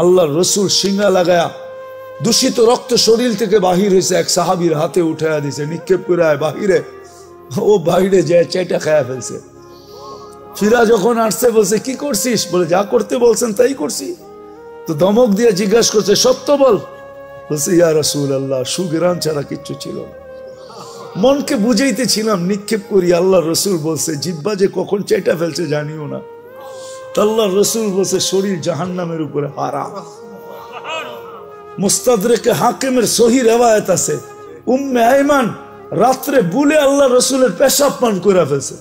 আল্লাহর রসুল সিঙ্গা লাগায়া দূষিত রক্ত শরীর থেকে বাহির হয়েছে, এক সাহাবীর হাতে উঠায়া দিছে, নিক্ষেপ করে বাহিরে, ও বাহিরে যায় চেটা খায়া ফেলছে। ফিরা যখন আসছে বলছে কি করছিস? বলে যা করতে বলছেন তাই করছি। তো ধমক দিয়ে জিজ্ঞাসা করছে সত্য বল। বলছে ইয়া রাসূলুল্লাহ, সুগরান ছাড়া কিচ্ছু ছিল না। মনকে বুঝাইতেছিলাম নিক্ষেপ করি, আল্লাহ রসুল বলছে জিহ্বা যে কখন চেটা ফেলছে জানিও না। আল্লাহ রসুল বলছে শরীর জাহান্নামের উপরে হারাম। মুস্তাদরেকে হাকিমের সহি রিওয়ায়াত আছে, উম্মে আইমান রাত্রে বুলে আল্লাহ রসুলের পেশাব পান করে ফেলছে।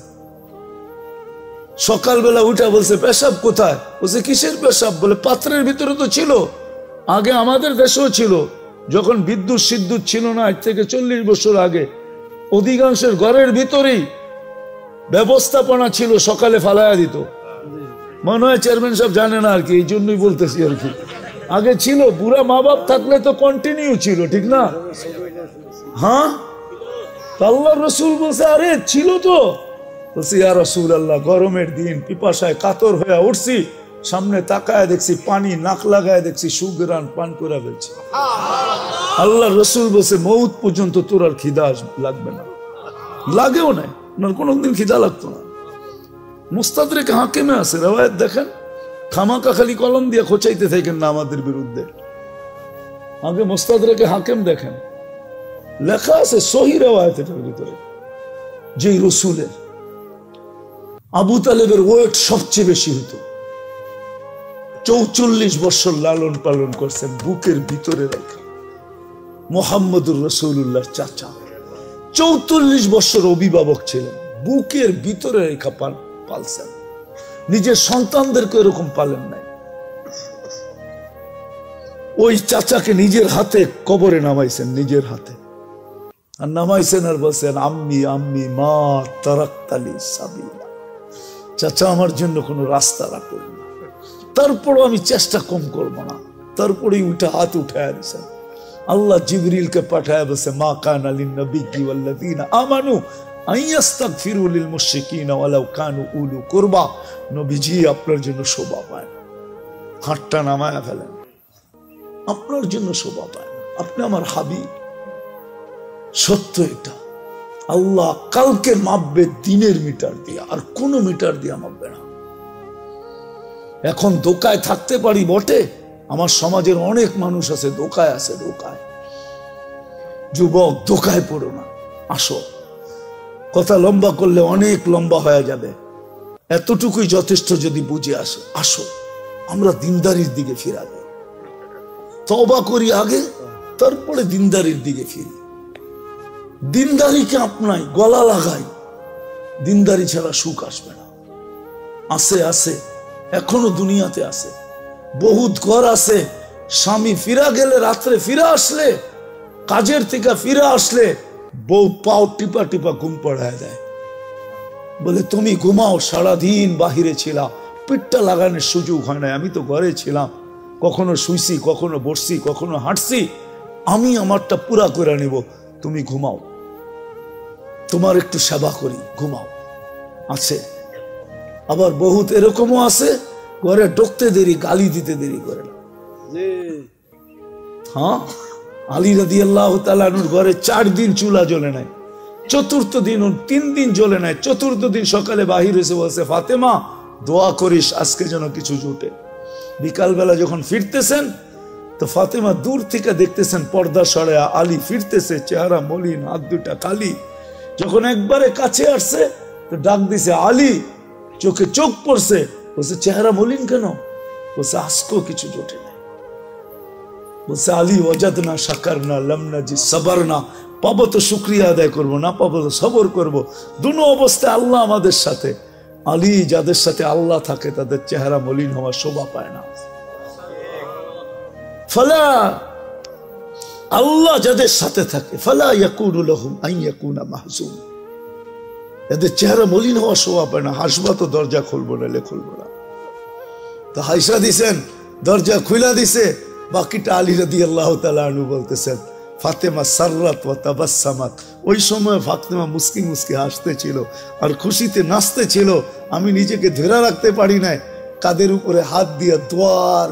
সকালবেলা উঠা বলছে পেশাব কোথায়? বলছে কিসের পেশাব? বলে পাত্রের ভিতরে তো ছিল, আগে আমাদের দেশেও ছিল, যখন বিদ্যুৎ সিদ্যুৎ ছিল না, আজ থেকে 40 বছর আগে অধিকাংশের ঘরের ভিতরেই ব্যবস্থাপনা ছিল, সকালে ফালায়া দিত। মনে হয় চেয়ারম্যান সাহেব জানে না আর কি, এই জন্যই বলতেছি আর কি। আগে ছিল, বুড়া মা বাপ থাকলে তো কন্টিনিউ ছিল, ঠিক না? হ্যাঁ, আল্লাহ রসুল বলছে আরে ছিল তো। বলছি ইয়া রাসূলুল্লাহ, গরমের দিন পিপাসায় কাতর হয়ে উঠছি, সামনে তাকায় দেখছি পানি, নাক লাগায় দেখছি সুগরান পান করে ফেলছি। আল্লাহ রসুল বলছে মৌত পর্যন্ত তোর আর খিদা লাগবে না, লাগেও নাই, কোনদিন খিদা লাগতো না। মুস্তাদরেক হাকিমে আছে রিওয়ায়াত, দেখেন খামাকা খালি কলম দিয়ে খোঁচাইতে থাকেন না আমাদের বিরুদ্ধে। আগে মুস্তাদরেক হাকিম দেখেন, লেখা আছে সহি রিওয়ায়াতের ভিতরে যে রসুলের আবু তালেবের ওয়েট সবচেয়ে বেশি হতো। 44 বছর লালন পালন করছেন বুকের ভিতরে রেখে। মুহাম্মদুর রাসূলুল্লাহর চাচা 44 বছর অভিভাবক ছিলেন, বুকের ভিতরে রেখা পালছেন। নিজের সন্তানদেরকে এরকম পালেন নাই। ওই চাচাকে নিজের হাতে কবরে নামাইছেন, নিজের হাতে আর নামাইছেন, আর বলছেন আম্মি আম্মি মা তারাক্তালি সাবিলা, চাচা আমার জন্য কোনো রাস্তা রাখলেন না, তারপরও আমি চেষ্টা কম করবো না। তারপরেই উঠে হাত উঠায় দিয়েছেন। আল্লাহ জিবরিলকে পাঠায় বলছে মা কানা লিন-নবিয়্যি ওয়াল্লাযীনা আমানু আইয়াস্তাগফিরু লিল মুশরিকিনা ওয়ালাউ কানু উলু কুরবা। নবীজি আপনার জন্য শোভা পায় না, হাতটা নামায়া ফেলেন, আপনার জন্য শোভা পায় না, আপনি আমার হাবিব। সত্য এটা, আল্লাহ কালকে মাপবে দিনের মিটার দিয়ে, আর কোন মিটার দিয়ে মাপবে না। এখন দোকায় থাকতে পারি বটে, আমার সমাজের অনেক মানুষ আছে দোকায় আছে, দোকায়। যুবক দোকায় পড়ো না, আসো। কথা লম্বা করলে অনেক লম্বা হয়ে যাবে, এতটুকুই যথেষ্ট যদি বুঝে আসো। আসো আমরা দিনদারির দিকে ফিরা যাই, তওবা করি আগে, তারপরে দিনদারির দিকে ফিরি। দিনদারিকে আপনাই, গলা লাগাই, দিনদারি ছাড়া সুখ আসবে না। আছে আছে, এখনো দুনিয়াতে আছে, বহুত ঘর আছে। স্বামী ফিরা গেলে, রাত্রে ফিরা আসলে, কাজের থেকে ফিরা আসলে বউ পাও টিপা টিপা ঘুম পড়ায় দেয়, বলে তুমি ঘুমাও, সারাদিন বাহিরে ছিলাম, পিঠটা লাগানোর সুযোগ হয় না, আমি তো ঘরে ছিলাম, কখনো শুইছি, কখনো বসছি, কখনো হাঁটছি, আমি আমারটা পুরা করে নিব, তুমি ঘুমাও, তোমার একটু সেবা করি, ঘুমাও। আছে আবার বহুত এরকমও আছে, ঘরে ঢুকতে দেরি, গালি দিতে দেরি করে না। হ্যাঁ, আলী রাদিয়াল্লাহু তাআলা আনহুর ঘরে 4 দিন চুলা জ্বলে নাই, চতুর্থ দিন 3 দিন জ্বলে নাই, চতুর্থ দিন সকালে বাহির হয়েছে, বলছে ফাতেমা দোয়া করিস আজকে যেন কিছু জুটে। বিকালবেলা যখন ফিরতেছেন তো ফাতেমা দূর থেকে দেখতেছেন পর্দা সরায়া আলী ফিরতেছে, চেহারা মলিন, হাত দুটা কালি। যখন একবারে কাছে আসছে তো ডাক দিছে আলী, চোখে চোখ পড়ছে, বলছে চেহারা মলিন কেন? বলছে আজকেও কিছু জোটে নাই। বলছে আলী ওয়াজাদনা শাকারনা লাম নাজি সাবারনা, পাবো তো শুকরিয়া আদায় করবো, না পাবো তো সবর করবো, দুনো অবস্থায় আল্লাহ আমাদের সাথে। আলী যাদের সাথে আল্লাহ থাকে তাদের চেহারা মলিন হওয়া শোভা পায় না। ফালা, আল্লাহ যাদের সাথে থাকে, ফালা ইয়াকুনু লাহুম আন ইয়াকুনা মাহজুন, এদের চেহারা মলিন হওয়া শোভা পায় না। হাসবা তো দরজা খুলবো না, খুলবো না, তো হাইসা দিছেন, দরজা খুলা দিছে, বাকিটা আলী রাদিয়াল্লাহু তাআলা আনহু বলতেছেন ফাতেমা সাররাত ওয়া তাবাসসামাত, ওই সময় ফাতেমা মুস্কি মুস্কি হাসতে ছিল আর খুশিতে নাচতে ছিল। আমি নিজেকে ধরে রাখতে পারি নাই, কাদের উপরে হাত দিয়ে দোয়ার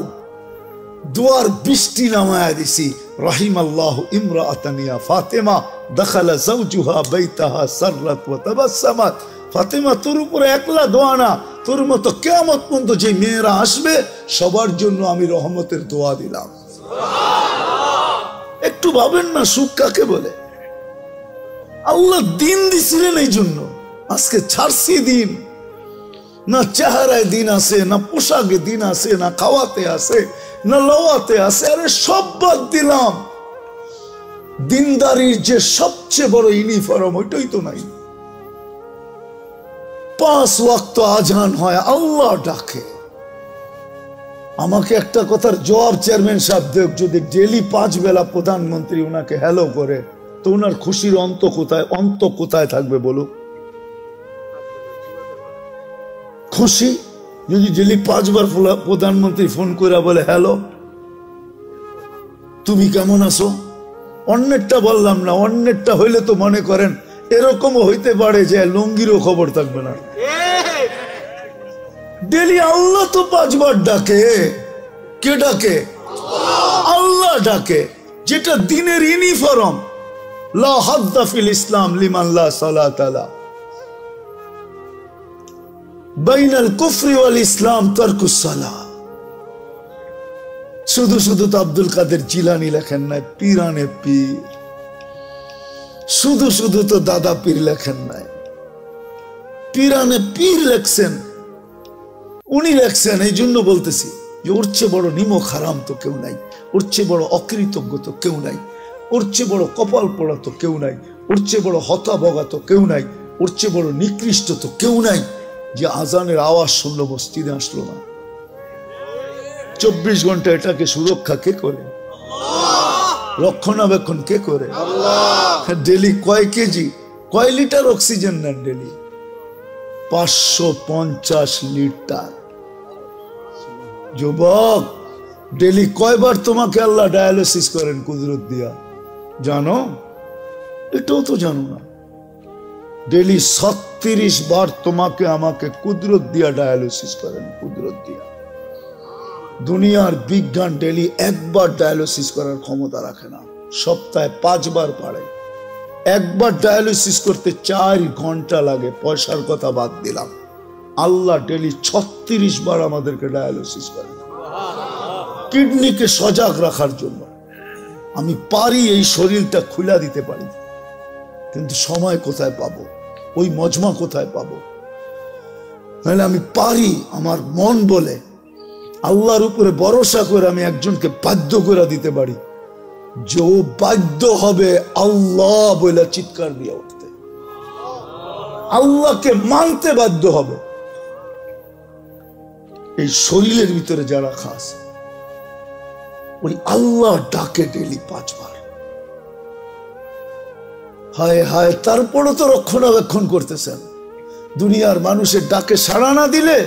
দুয়ার বৃষ্টি নামায়া দিছি। রাহিমাল্লাহু ইমরাআতান ইয়া ফাতেমা দাখালা যাওজুহা বাইতাহা সাররাত ওয়া তাবাসসামাত। ফাতেমা, তোর উপরে একলা দোয়া না, তোর মতো কিয়ামত পর্যন্ত যে মেয়েরা আসবে সবার জন্য আমি রহমতের দোয়া দিলাম। একটু ভাবেন না সুখ কাকে বলে। আল্লাহ দিন দিছিলেন এই জন্য। আজকে ছাড়ছি দিন, না চেহারায় দিন আছে, না পোশাকে দিন আছে, না খাওয়াতে আছে, না লওয়াতে আছে। আরে সব বাদ দিলাম। দিনদারির যে সবচেয়ে বড় ইউনিফর্ম ওইটাই তো নাই। 5 ওয়াক্ত আজান হয়, আল্লাহ ডাকে। আমাকে একটা কথার জবাব চেয়ারম্যান সাহেব দেখ, যদি ডেলি 5 বেলা প্রধানমন্ত্রী ওনাকে হ্যালো করে তো ওনার খুশির অন্ত কোথায় থাকবে বলো? খুশি যদি ডেলি 5 বার প্রধানমন্ত্রী ফোন করে বলে হ্যালো তুমি কেমন আছো, অন্যেরটা বললাম না, অন্যেরটা হইলে তো মনে করেন এরকমও হইতে পারে যে লুঙ্গিরও খবর থাকবে না। ডেলি আল্লাহ তো 5 বার ডাকে। কে ডাকে? আল্লাহ ডাকে, যেটা দিনের ইউনিফর্ম। লা হাদ্দা ফিল ইসলাম লিমান লা সালাতা লা। বাইনাল কুফরি ওয়াল ইসলাম তারকুস সালাহ। শুধু শুধু তো আব্দুল কাদের জিলানী লেখেন নাই, পীরানে পীর। শুধু শুধু তো দাদা পীর লেখেন নাই, পীরানে পীর লেখছেন। উনি লেখছেন, এই জন্য বলতেছি যে ওর চেয়ে বড় নিমক হারাম তো কেউ নাই, ওর চেয়ে বড় অকৃতজ্ঞ তো কেউ নাই, ওর চেয়ে বড় কপাল পড়া তো কেউ নাই, ওর চেয়ে বড় হতাভগা তো কেউ নাই, ওর চেয়ে বড় নিকৃষ্ট তো কেউ নাই যে আজানের আওয়াজ শুনল মসজিদে আসলো না। 24 ঘন্টা এটাকে সুরক্ষা কে করে? রক্ষণাবেক্ষণ কে করে? ডেলি কয় কেজি, কয় লিটার অক্সিজেন নেন ডেলি? 550 লিটার। যুবক, ডেলি কয়বার তোমাকে আল্লাহ ডায়ালিসিস করেন কুদরত দিয়া জানো? এটাও তো জানো না। ডেলি 36 বার তোমাকে আমাকে কুদরত দিয়া ডায়ালিসিস করেন, কুদরত দিয়া। দুনিয়ার বিজ্ঞান ডেলি 1 বার ডায়ালিসিস করার ক্ষমতা রাখে না, সপ্তাহে 5 বার পারে। 1 বার ডায়ালিসিস করতে 4 ঘন্টা লাগে, পয়সার কথা বাদ দিলাম। আল্লাহ ডেলি 36 বার আমাদেরকে ডায়ালিসিস করে, কিডনিকে সজাগ রাখার জন্য। আমি পারি এই শরীরটা খুলে দিতে পারি, কিন্তু সময় কোথায় পাবো, ওই মজমা কোথায় পাবো? নাহলে আমি পারি, আমার মন বলে, আল্লাহর উপরে ভরসা করে আমি একজনকে বাধ্য করে দিতে পারি যে ও বাধ্য হবে আল্লাহ বলে চিৎকার দিয়ে উঠতে, আল্লাহকে মানতে বাধ্য হবে। এই শরীরের ভিতরে যারা খাস, ওই আল্লাহ ডাকে ডেলি 5 বার। হায় হায়, তারপরও তো রক্ষণাবেক্ষণ করতেছেন। দুনিয়ার মানুষের ডাকে সাড়া না দিলে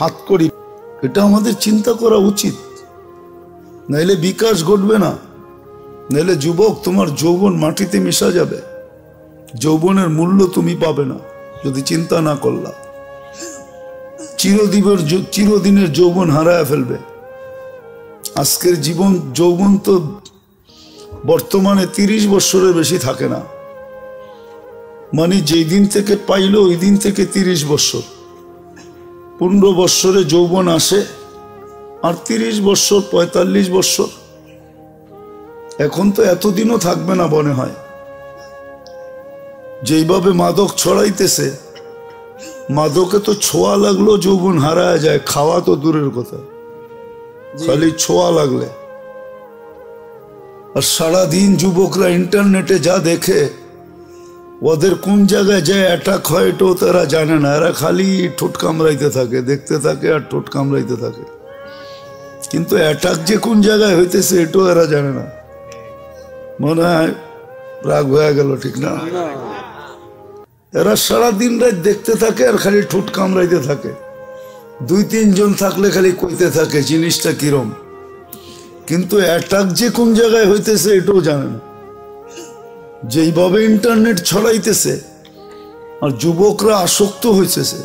হাত করি। এটা আমাদের চিন্তা করা উচিত, নাইলে বিকাশ ঘটবে না। নাইলে যুবক, তোমার যৌবন মাটিতে মিশা যাবে। যৌবনের মূল্য তুমি পাবে না যদি চিন্তা না করলা। চিরদিনের যৌবন হারায় ফেলবে। আজকের যৌবন তো বর্তমানে 30 বছরের বেশি থাকে না। মানে যেই দিন থেকে পাইলো ওই দিন থেকে 30 বছর। 15 বছরে যৌবন আসে, আর 30 বছর 45 বছর। এখন তো এতদিনও থাকবে না মনে হয়। যেইভাবে মাদক ছড়াইতেছে, মাদকে তো ছোঁয়া লাগলো যৌবন হারায় যায়, খাওয়া তো দূরের কথা, খালি ছোঁয়া লাগলে। আর সারাদিন যুবকরা ইন্টারনেটে যা দেখে, ওদের কোন জায়গায় যায় অ্যাটাক হয় এটাও তারা জানে না। এরা খালি ঠোঁট কামড়াইতে থাকে, দেখতে থাকে আর ঠোঁট কামড়াইতে থাকে। কিন্তু অ্যাটাক যে কোন জায়গায় হইতেছে এটাও এরা জানে না। মনে হয় রাগ হয়ে গেল, ঠিক না? এরা সারাদিন রাত দেখতে থাকে আর খালি ঠোঁট কামড়াইতে থাকে। 2-3 জন থাকলে খালি কইতে থাকে জিনিসটা কিরম। কিন্তু অ্যাটাক যে কোন জায়গায় হইতেছে এটাও জানে না। যেইভাবে ইন্টারনেট ছড়াইতেছে আর যুবকরা আসক্ত হইতেছে,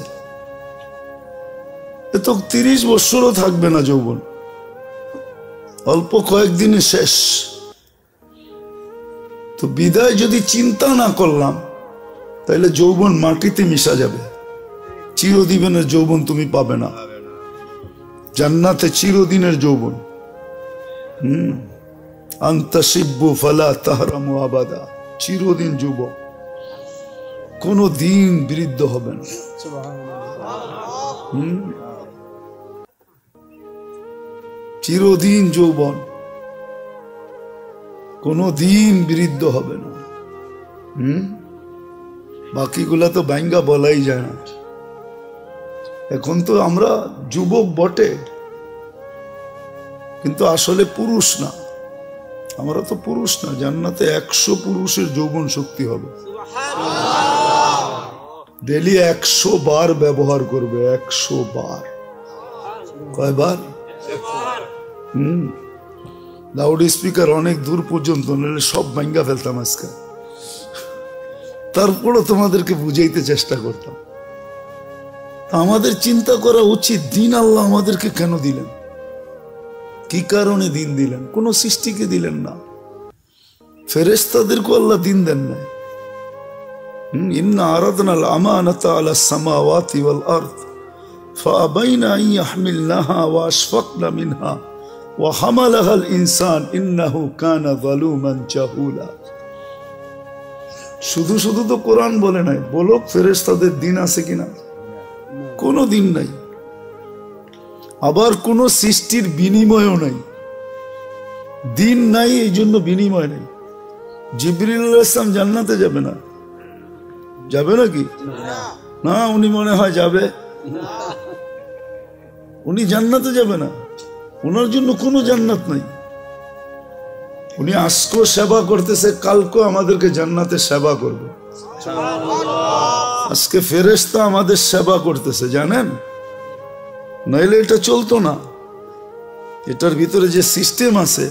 এ তো 30 বছরও থাকবে না যৌবন। অল্প কয়েকদিনে শেষ। তো বিদায় যদি চিন্তা না করলাম তাহলে যৌবন মাটিতে মিশা যাবে, চিরদিনের যৌবন তুমি পাবে না। জান্নাতে চিরদিনের যৌবন। আনতা শিব্বু ফালা তাহরামু আবাদা, চিরদিন যুবক, কোনো দিন বৃদ্ধ হবে না। চিরদিন যৌবন, কোনো দিন বৃদ্ধ হবে না। বাকিগুলা তো ব্যাঙ্গা বলাই যায় না। এখন তো আমরা যুবক বটে, কিন্তু আসলে পুরুষ না। আমরা তো পুরুষ না। জান্নাতে 100 পুরুষের যৌবন শক্তি হবে। ডেলি 100 বার ব্যবহার করবে, 100 বার। কয়বার? লাউড স্পিকার অনেক দূর পর্যন্ত, নাহলে সব ভাঙ্গা ফেলতাম আজকে। তারপরও তোমাদেরকে বুঝাইতে চেষ্টা করতাম। আমাদের চিন্তা করা উচিত, দিন আল্লাহ আমাদেরকে কেন দিলেন, কি কারণে দিন দিলেন? কোন সৃষ্টিকে দিলেন না, ফেরেশতাদেরকে আল্লাহ দিন দেন না। ইন্না আরাদনাল আমানাতা আলা সামাওয়াতি ওয়াল আরদ ফাআবাইনা আন ইয়াহমিলনাহা ওয়া আশফাকনা মিনহা ওয়া হামালাহাল ইনসান ইন্নাহু কানা যালুমান জাহুলা। শুধু শুধু তো কোরআন বলে নাই, বলো ফেরেশতাদের দিন আছে কিনা? কোনো দিন নাই। আবার কোন সৃষ্টির বিনিময়ও নাই। দিন নাই, এই জন্য বিনিময় নেই। জিবরিল আলাইহিস সালাম জান্নাতে যাবে না? যাবে নাকি? না, উনি মনে হয় যাবে। উনি জান্নাতে যাবে না, ওনার জন্য কোনো জান্নাত নাই। উনি আজকেও সেবা করতেছে, কালকেও আমাদেরকে জান্নাতে সেবা করবে। আজকে ফেরেশতা আমাদের সেবা করতেছে, জানেন? নাইলে এটা চলতো না। এটার ভিতরে যে সিস্টেম আছে,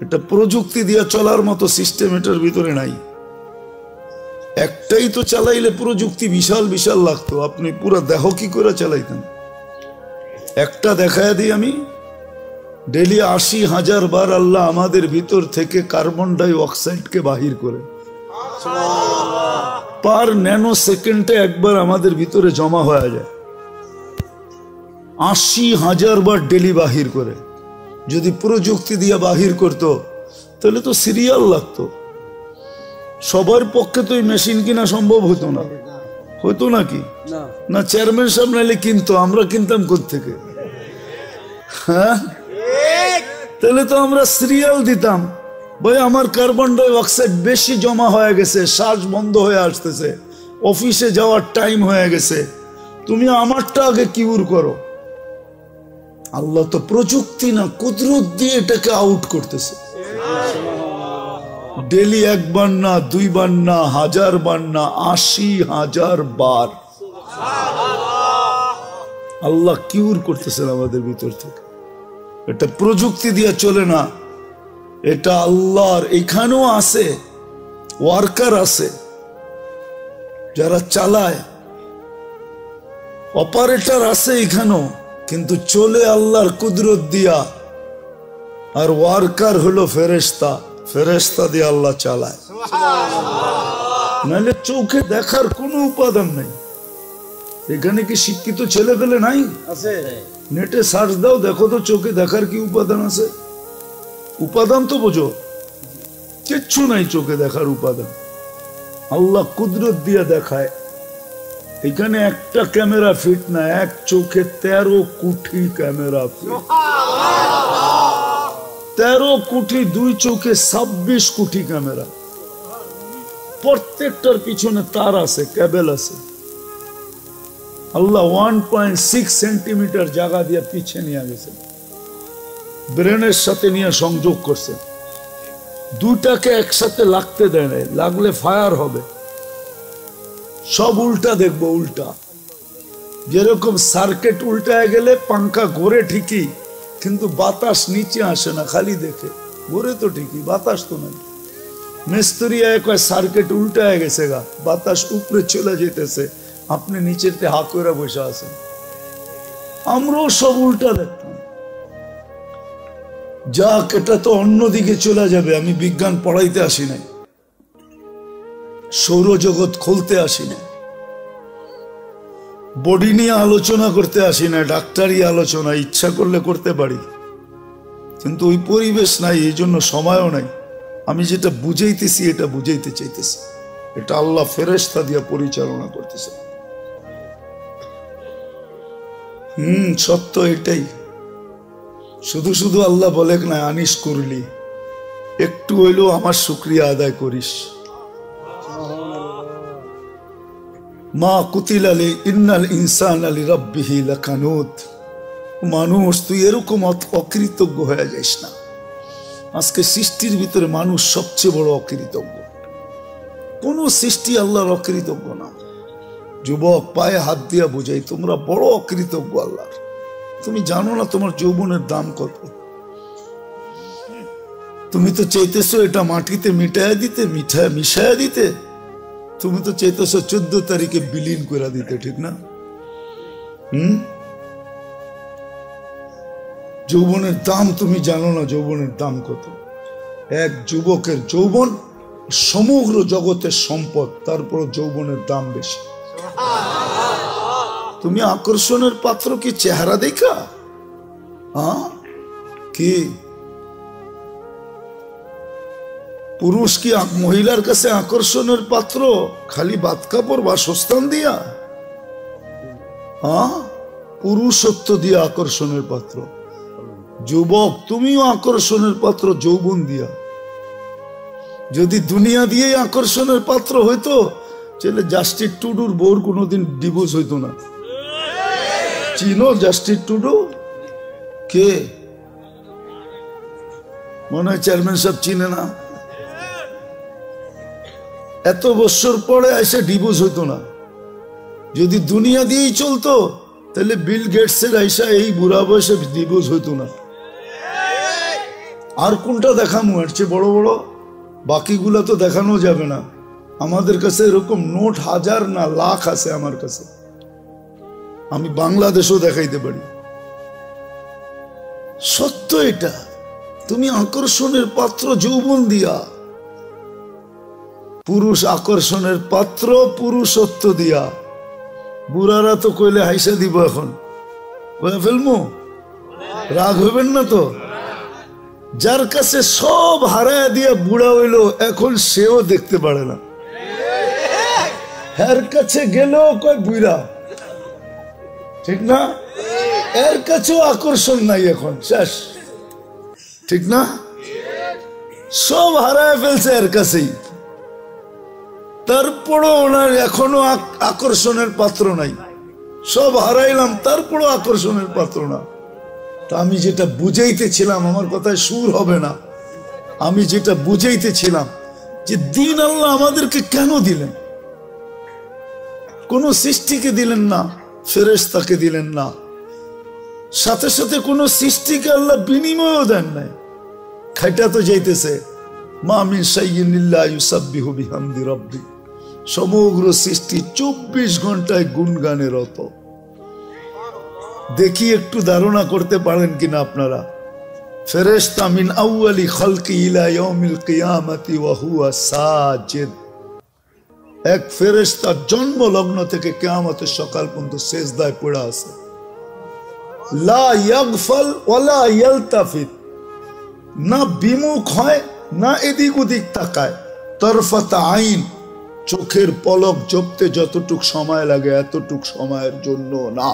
এটা প্রযুক্তি দিয়ে চলার মতো সিস্টেম এটার ভিতরে নাই। একটাই তো চালাইলে প্রযুক্তি বিশাল বিশাল লাগতো, আপনি পুরো দেহ কি করে চালাইতেন? একটা দেখায় দিই আমি, ডেলি 80,000 বার আল্লাহ আমাদের ভিতর থেকে কার্বন ডাই অক্সাইডকে বাহির করে, পার ন্যানো সেকেন্ডে একবার আমাদের ভিতরে জমা হয়ে যায়। 80,000 বার ডেলি বাহির করে। যদি প্রযুক্তি দিয়ে বাহির করতো তাহলে তো সিরিয়াল লাগতো। সবার পক্ষে তো এই মেশিন কিনা সম্ভব হতো না। হতো নাকি? না, চেয়ারম্যান সাহেব নাইলে কিনতো, আমরা কিনতাম কোত্থেকে? হ্যাঁ, তাহলে তো আমরা সিরিয়াল দিতাম, ভাই আমার কার্বন ডাই অক্সাইড বেশি জমা হয়ে গেছে, শ্বাস বন্ধ হয়ে আসতেছে, অফিসে যাওয়ার টাইম হয়ে গেছে, তুমি আমারটা আগে কিউর করো। আল্লাহ তো প্রযুক্তি না, কুদরত দিয়ে এটাকে আউট করতেছে। ডেলি একবার না, দুইবার না, 1000 বার না, 80,000 বার আল্লাহ কিউর করতেছেন আমাদের ভিতর থেকে। এটা প্রযুক্তি দিয়ে চলে না, এটা আল্লাহর। এখানেও আছে ওয়ার্কার, আছে যারা চালায়, অপারেটর আছে এখানেও, কিন্তু চলে আল্লাহর কুদরত দিয়া। আর ওয়ার্কার হলো ফেরেশতা, ফেরেশতা দিয়ে আল্লাহ চালায়। নাহলে চোখে দেখার কোনো উপাদান নেই। এখানে কি শিক্ষিত ছেলে পেলে নাই? নেটে সার্চ দাও, দেখো তো চোখে দেখার কি উপাদান আছে। উপাদান তো বোঝো, কিচ্ছু নাই চোখে দেখার উপাদান। আল্লাহ কুদরত দিয়ে দেখায়। এখানে একটা ক্যামেরা ফিট না, এক চোখে 13 কোটি ক্যামেরা ফিট। 13 কোটি, 2 চোখে 26 কোটি ক্যামেরা। প্রত্যেকটার পিছনে তার আছে, কেবল আছে। আল্লাহ 1.6 সেন্টিমিটার জায়গা দিয়ে পিছে নিয়ে গেছে, ব্রেনের সাথে নিয়ে সংযোগ করছে। দুটাকে একসাথে লাগতে দেয় নাই, লাগলে ফায়ার হবে। সব উল্টা দেখবো, উল্টা। যেরকম সার্কিট উল্টায় গেলে পাঙ্খা ঘোরে ঠিকই, কিন্তু বাতাস নিচে আসে না, খালি দেখে। ঘোরে তো ঠিকই, বাতাস তো নাই। মিস্ত্রি কয় সার্কিট উল্টায় গেছে গা, বাতাস উপরে চলে যেতেছে, আপনি নিচেতে হা করে বসে আছেন। আমরাও সব উল্টা দেখতাম। যাক, এটা তো অন্যদিকে চলে যাবে। আমি বিজ্ঞান পড়াইতে আসি নাই, সৌরজগৎ খুলতে আসি না, বডি নিয়ে আলোচনা করতে আসি না, ডাক্তারি আলোচনা ইচ্ছা করলে করতে পারি, কিন্তু ওই পরিবেশ নাই, এই জন্য সময়ও নাই। আমি যেটা বুঝাইতেছি এটা বুঝাইতে চাইতেছি, এটা আল্লাহ ফেরেশতা দিয়ে পরিচালনা করতেছে। সত্য এটাই। শুধু শুধু আল্লাহ বলে না আনিস করলি, একটু হইলেও আমার শুকরিয়া আদায় করিস। মা কুতিল আলী ইন্নাল ইনসান আলী রাব্বিহি লাকানুত। মানুষ তুই এরকম অকৃতজ্ঞ হয়ে যাইস না। আজকে সৃষ্টির ভিতরে মানুষ সবচেয়ে বড় অকৃতজ্ঞ। কোন সৃষ্টি আল্লাহর অকৃতজ্ঞ না। যুবক, পায়ে হাত দিয়া বুঝাই, তোমরা বড় অকৃতজ্ঞ আল্লাহর। তুমি জানো না তোমার যৌবনের দাম কত। তুমি তো চাইতেছো এটা মাটিতে মিটাইয়া দিতে, মিশাইয়া দিতে। তুমি তো চাইতেছো 14 তারিখে বিলীন করে দিতে, ঠিক না? যৌবনের দাম তুমি জানো না, যৌবনের দাম কত। এক যুবকের যৌবন সমগ্র জগতের সম্পদ, তারপর যৌবনের দাম বেশি। তুমি আকর্ষণের পাত্র কি চেহারা দেখা? কি পুরুষ কি মহিলার কাছে আকর্ষণের পাত্র খালি বাদ কাপড় বাসস্থান দিয়া? পুরুষত্ব দিয়ে আকর্ষণের পাত্র। যুবক, তুমিও আকর্ষণের পাত্র যৌবন দিয়া। যদি দুনিয়া দিয়ে আকর্ষণের পাত্র হইতো, তাহলে জাস্টিস টুডুর বউর কোনোদিন ডিভোর্স হইতো না। চিনো জাস্টিস টুডু? কে? মনে হয় চেয়ারম্যান সাহেব চিনে না। এত বছর পরে এসে ডিভোর্স হইতো না। যদি দুনিয়া দিয়েই চলতো, তাহলে বিল গেটসের আইসা এই বুড়া বয়সে ডিভোর্স হইতো না। আর কোনটা দেখামু এর চেয়ে বড় বড়? বাকিগুলা তো দেখানো যাবে না। আমাদের কাছে এরকম নোট হাজার না লাখ আছে আমার কাছে। আমি বাংলাদেশও দেখাইতে পারি। সত্য এটা। তুমি আকর্ষণের পাত্র যৌবন দিয়া। পুরুষ আকর্ষণের পাত্র পুরুষত্ব দিয়া। বুড়ারা তো কইলে হাইসা দিব, এখন কয়ে ফেলমু, রাগ হইবেন না তো? যার কাছে সব হারায় দিয়া বুড়া হইল, এখন সেও দেখতে পারে না। এর কাছে গেলেও কয় বুড়া, ঠিক না? এর কাছেও আকর্ষণ নাই, এখন শেষ, ঠিক না? সব হারায় ফেলছে এর কাছেই, তারপরও ওনার এখনো আকর্ষণের পাত্র নাই। সব হারাইলাম, তারপরও আকর্ষণের পাত্র না। তা আমি যেটা বুঝাইতেছিলাম, আমার কথায় সুর হবে না, আমি যেটা বুঝাইতেছিলাম যে দিন আল্লাহ আমাদেরকে কেন দিলেন? কোন সৃষ্টিকে দিলেন না, ফেরেশতাকে দিলেন না, সাথে সাথে কোন সৃষ্টিকে আল্লাহ বিনিময়ও দেন নাই। খাইটা তো যাইতেছে, মা মিন শাইইন ইল্লা ইউসাব্বিহু বিহামদি রাব্বি। সমগ্র সৃষ্টি 24 ঘন্টায় গুণগানে রত। দেখি একটু ধারণা করতে পারেন কিনা আপনারা। ফেরেশতা মিন আউয়ালি খালকি ইলা ইয়াউমিল কিয়ামতি ওয়া হুয়া সাজিদ। এক ফেরেশতা জন্ম লগ্ন থেকে কিয়ামতের সকাল পর্যন্ত সিজদায় পড়ে আছে। লা ইয়াগফাল ওয়ালা ইয়ালতাফিত, না বিমুখ হয় না এদিক ওদিক তাকায়। তরফাত আইন, চোখের পলক জপতে যতটুক সময় লাগে এতটুক সময়ের জন্য না।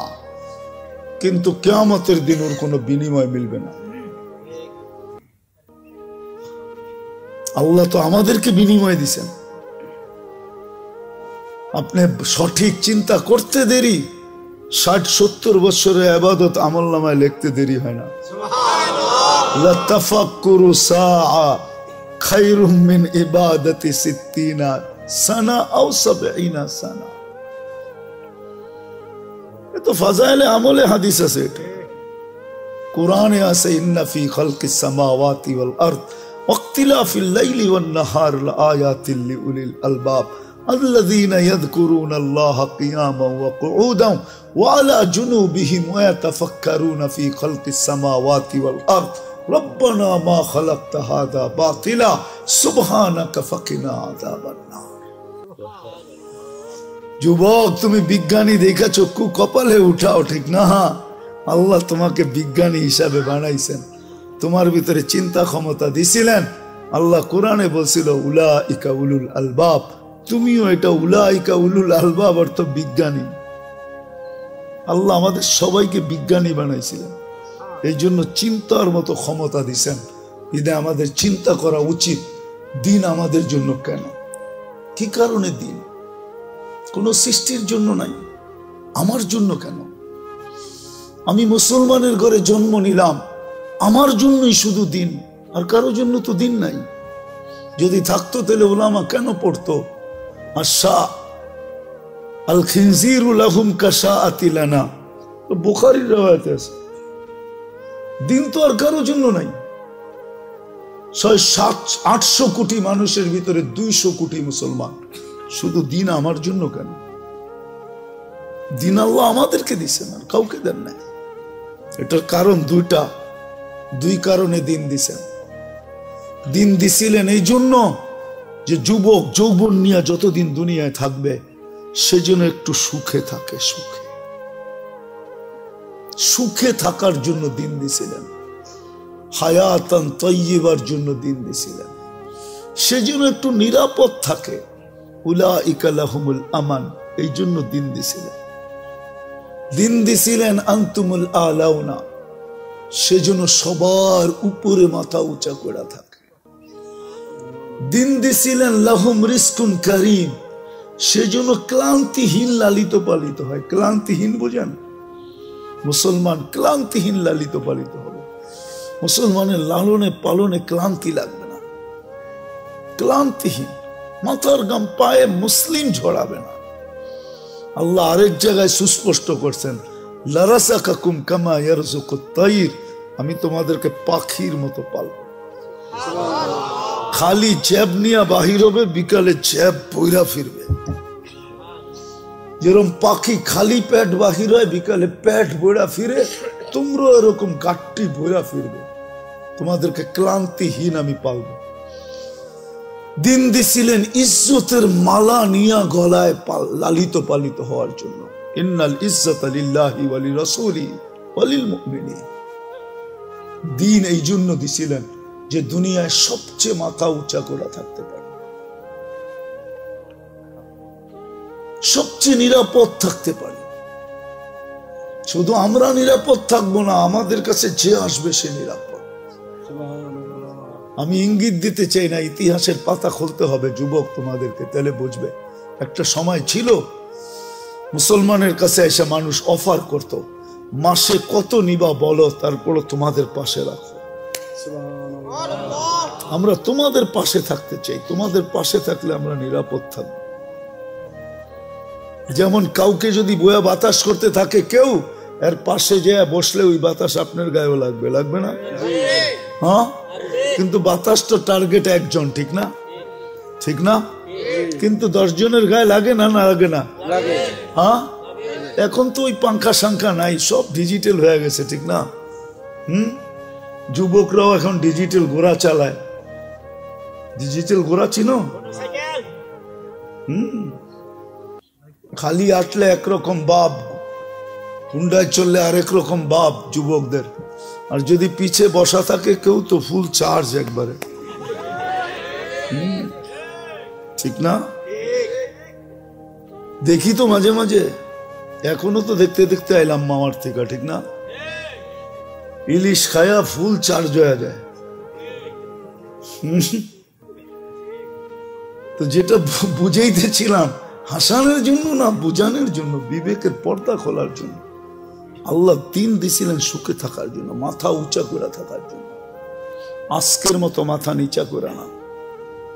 কিন্তু কিয়ামতের দিন ওর কোনো বিনিময় মিলবে না। আল্লাহ তো আমাদেরকে বিনিময় দিছেন। আপনি সঠিক চিন্তা করতে দেরি, 60-70 বছরের ইবাদত আমলনামায় লিখতে দেরি হয় না। লা তাফাক্কুরু সাআ খায়রুম মিন ইবাদাতি 60 সানা আও 70 সানা। তো ফাজাইলে আমলে হাদিস আছে, এটা কোরআনে আছে। ইন্না ফি খালকিস সামাওয়াতি ওয়াল আরদ ওয়াক্তিলাফিল লাইলি ওয়ান নাহার লাআয়াতিল লিউলিল আলবাব আল্লাযীনা ইয়াযকুরুনাল্লাহা কিয়ামান ওয়া কুউদান ওয়া আলা জুনুবিহিম ওয়া ইয়াতাফাক্কারুনা ফি খালকিস সামাওয়াতি ওয়াল আরদ রব্বানা মা খালাকতা হাযা বাতিলা সুবহানাকা ফাকিনা আযাবান নার। যুবক, তুমি বিজ্ঞানী দেখা চক্ষু কপালে উঠাও, ঠিক না? আল্লাহ তোমাকে বিজ্ঞানী হিসাবে বানাইছেন, তোমার ভিতরে চিন্তা ক্ষমতা দিছিলেন। আল্লাহ কোরআনে বলছিল উলাইকা উলুল আলবাব, তুমিও এটা উলাইকা উলুল আলবাব অর্থ বিজ্ঞানী। আল্লাহ আমাদের সবাইকে বিজ্ঞানী বানাইছিলেন, এই জন্য চিন্তার মতো ক্ষমতা দিছেন। ঈদে আমাদের চিন্তা করা উচিত, দিন আমাদের জন্য কেন, কি কারণে দিন? কোন সৃষ্টির জন্য নাই, আমার জন্য কেন? আমি মুসলমানের ঘরে জন্ম নিলাম, আমার জন্যই শুধু দিন, আর কারো জন্য তো দিন নাই। যদি থাকতো তাহলে উলামা কেন পড়তো আশা আল খিনজিরু লাহুম কাশাআতি লানা, বুখারীর riwayat আছে। দিন তো আর কারো জন্য নাই। 600-800 কোটি মানুষের ভিতরে 200 কোটি মুসলমান, শুধু দিন আমার জন্য কেন? দিন আল্লাহ আমাদেরকে দিছেন, আর কাউকে দেন নাই। এটার কারণ দুইটা, দুই কারণে দিন দিছেন। দিন দিছিলেন এই জন্য যে যুবক যৌবন নিয়ে যতদিন দুনিয়ায় থাকবে সেজন্য একটু সুখে থাকে, সুখে সুখে থাকার জন্য দিন দিছিলেন। হায়াতান তাইয়্যিবার জন্য দিন দিছিলেন, সেজন্য একটু নিরাপদ থাকে। উলাইকা লাহুমুল আমান, এই জন্য দিন দিছিলেন। দিন দিছিলেন আনতুমুল আলাউনা, সেজন্য সবার উপরে মাথা উঁচা করে থাকে। দিন দিছিলেন লাহুম রিজকুন কারীম, সেজন্য ক্লান্তিহীন লালিত পালিত হয়। ক্লান্তিহীন বোঝেন? মুসলমান ক্লান্তিহীন লালিত পালিত হবে। মুসলমানের লালনে পালনে ক্লান্তি লাগবে না, ক্লান্তিহীন, মাথার গাম পায়ে মুসলিম ঝরাবে না। আল্লাহ আরেক জায়গায় সুস্পষ্ট করছেন, লারাসাকাকুম কামা ইয়ারযুকুত তাইর, আমি তোমাদেরকে পাখির মতো পালব। খালি জ্যাব নিয়ে বাহির হবে, বিকালে জ্যাব বইরা ফিরবে। যেরকম পাখি খালি পেট বাহির হয়, বিকালে পেট বইরা ফিরে, তোমরা এরকম গাট্টি বইরা ফিরবে। তোমাদেরকে ক্লান্তিহীন আমি পালব। দিন দিছিলেন ইজ্জতের মালা নিয়া গলায় লালিত পালিত হওয়ার জন্য। ইন্নাল ইজ্জাতা লিল্লাহি ওয়া লিরাসূলিহি ওয়া লিল মুমিনিন। দিন এই জন্য দিছিলেন যে দুনিয়ায় সবচেয়ে মাথা উঁচা করে থাকতে পারে, সবচেয়ে নিরাপদ থাকতে পারে। শুধু আমরা নিরাপদ থাকবো না, আমাদের কাছে যে আসবে সে নিরাপদ। আমি ইঙ্গিত দিতে চাই না, ইতিহাসের পাতা খুলতে হবে যুবক তোমাদেরকে, তাহলে বুঝবে। একটা সময় ছিল মুসলমানের কাছে এসে মানুষ অফার করত, মাসে কত নিবা বলো, তারপরে তোমাদের পাশে রাখো। আমরা তোমাদের পাশে থাকতে চাই, তোমাদের পাশে থাকলে আমরা নিরাপদ থাকবো। যেমন কাউকে যদি বয়া বাতাস করতে থাকে কেউ, এর পাশে যে বসলে ওই বাতাস আপনার গায়েও লাগবে, লাগবে না? হ্যাঁ, কিন্তু বাতাস তো টার্গেট একজন, ঠিক না? ঠিক না? কিন্তু 10 জনের গায়ে লাগে না, না লাগে না? হ্যাঁ, এখন তো ওই পাঙ্খা সাংখা নাই, সব ডিজিটাল হয়ে গেছে, ঠিক না? যুবকরাও এখন ডিজিটাল ঘোড়া চালায়। ডিজিটাল ঘোড়া চিনো? খালি আটলে একরকম বাপ, হুন্ডায় চললে আরেক রকম বাপ যুবকদের, আর যদি পিছে বসা থাকে কেউ তো ফুল চার্জ একবারে, ঠিক না? দেখি তো মাঝে মাঝে, এখনো তো দেখতে দেখতে আইলাম মামার থেকে, ঠিক না? ইলিশ খায়া ফুল চার্জ হয়ে যায়। তো যেটা বুঝাইতেছিলাম, হাসানের জন্য না, বুঝানোর জন্য, বিবেকের পর্দা খোলার জন্য। আল্লাহ দিন দিছিলেন সুখে থাকার জন্য, মাথা উঁচা করে থাকার জন্য। আজকের মতো মাথা নিচা করে না।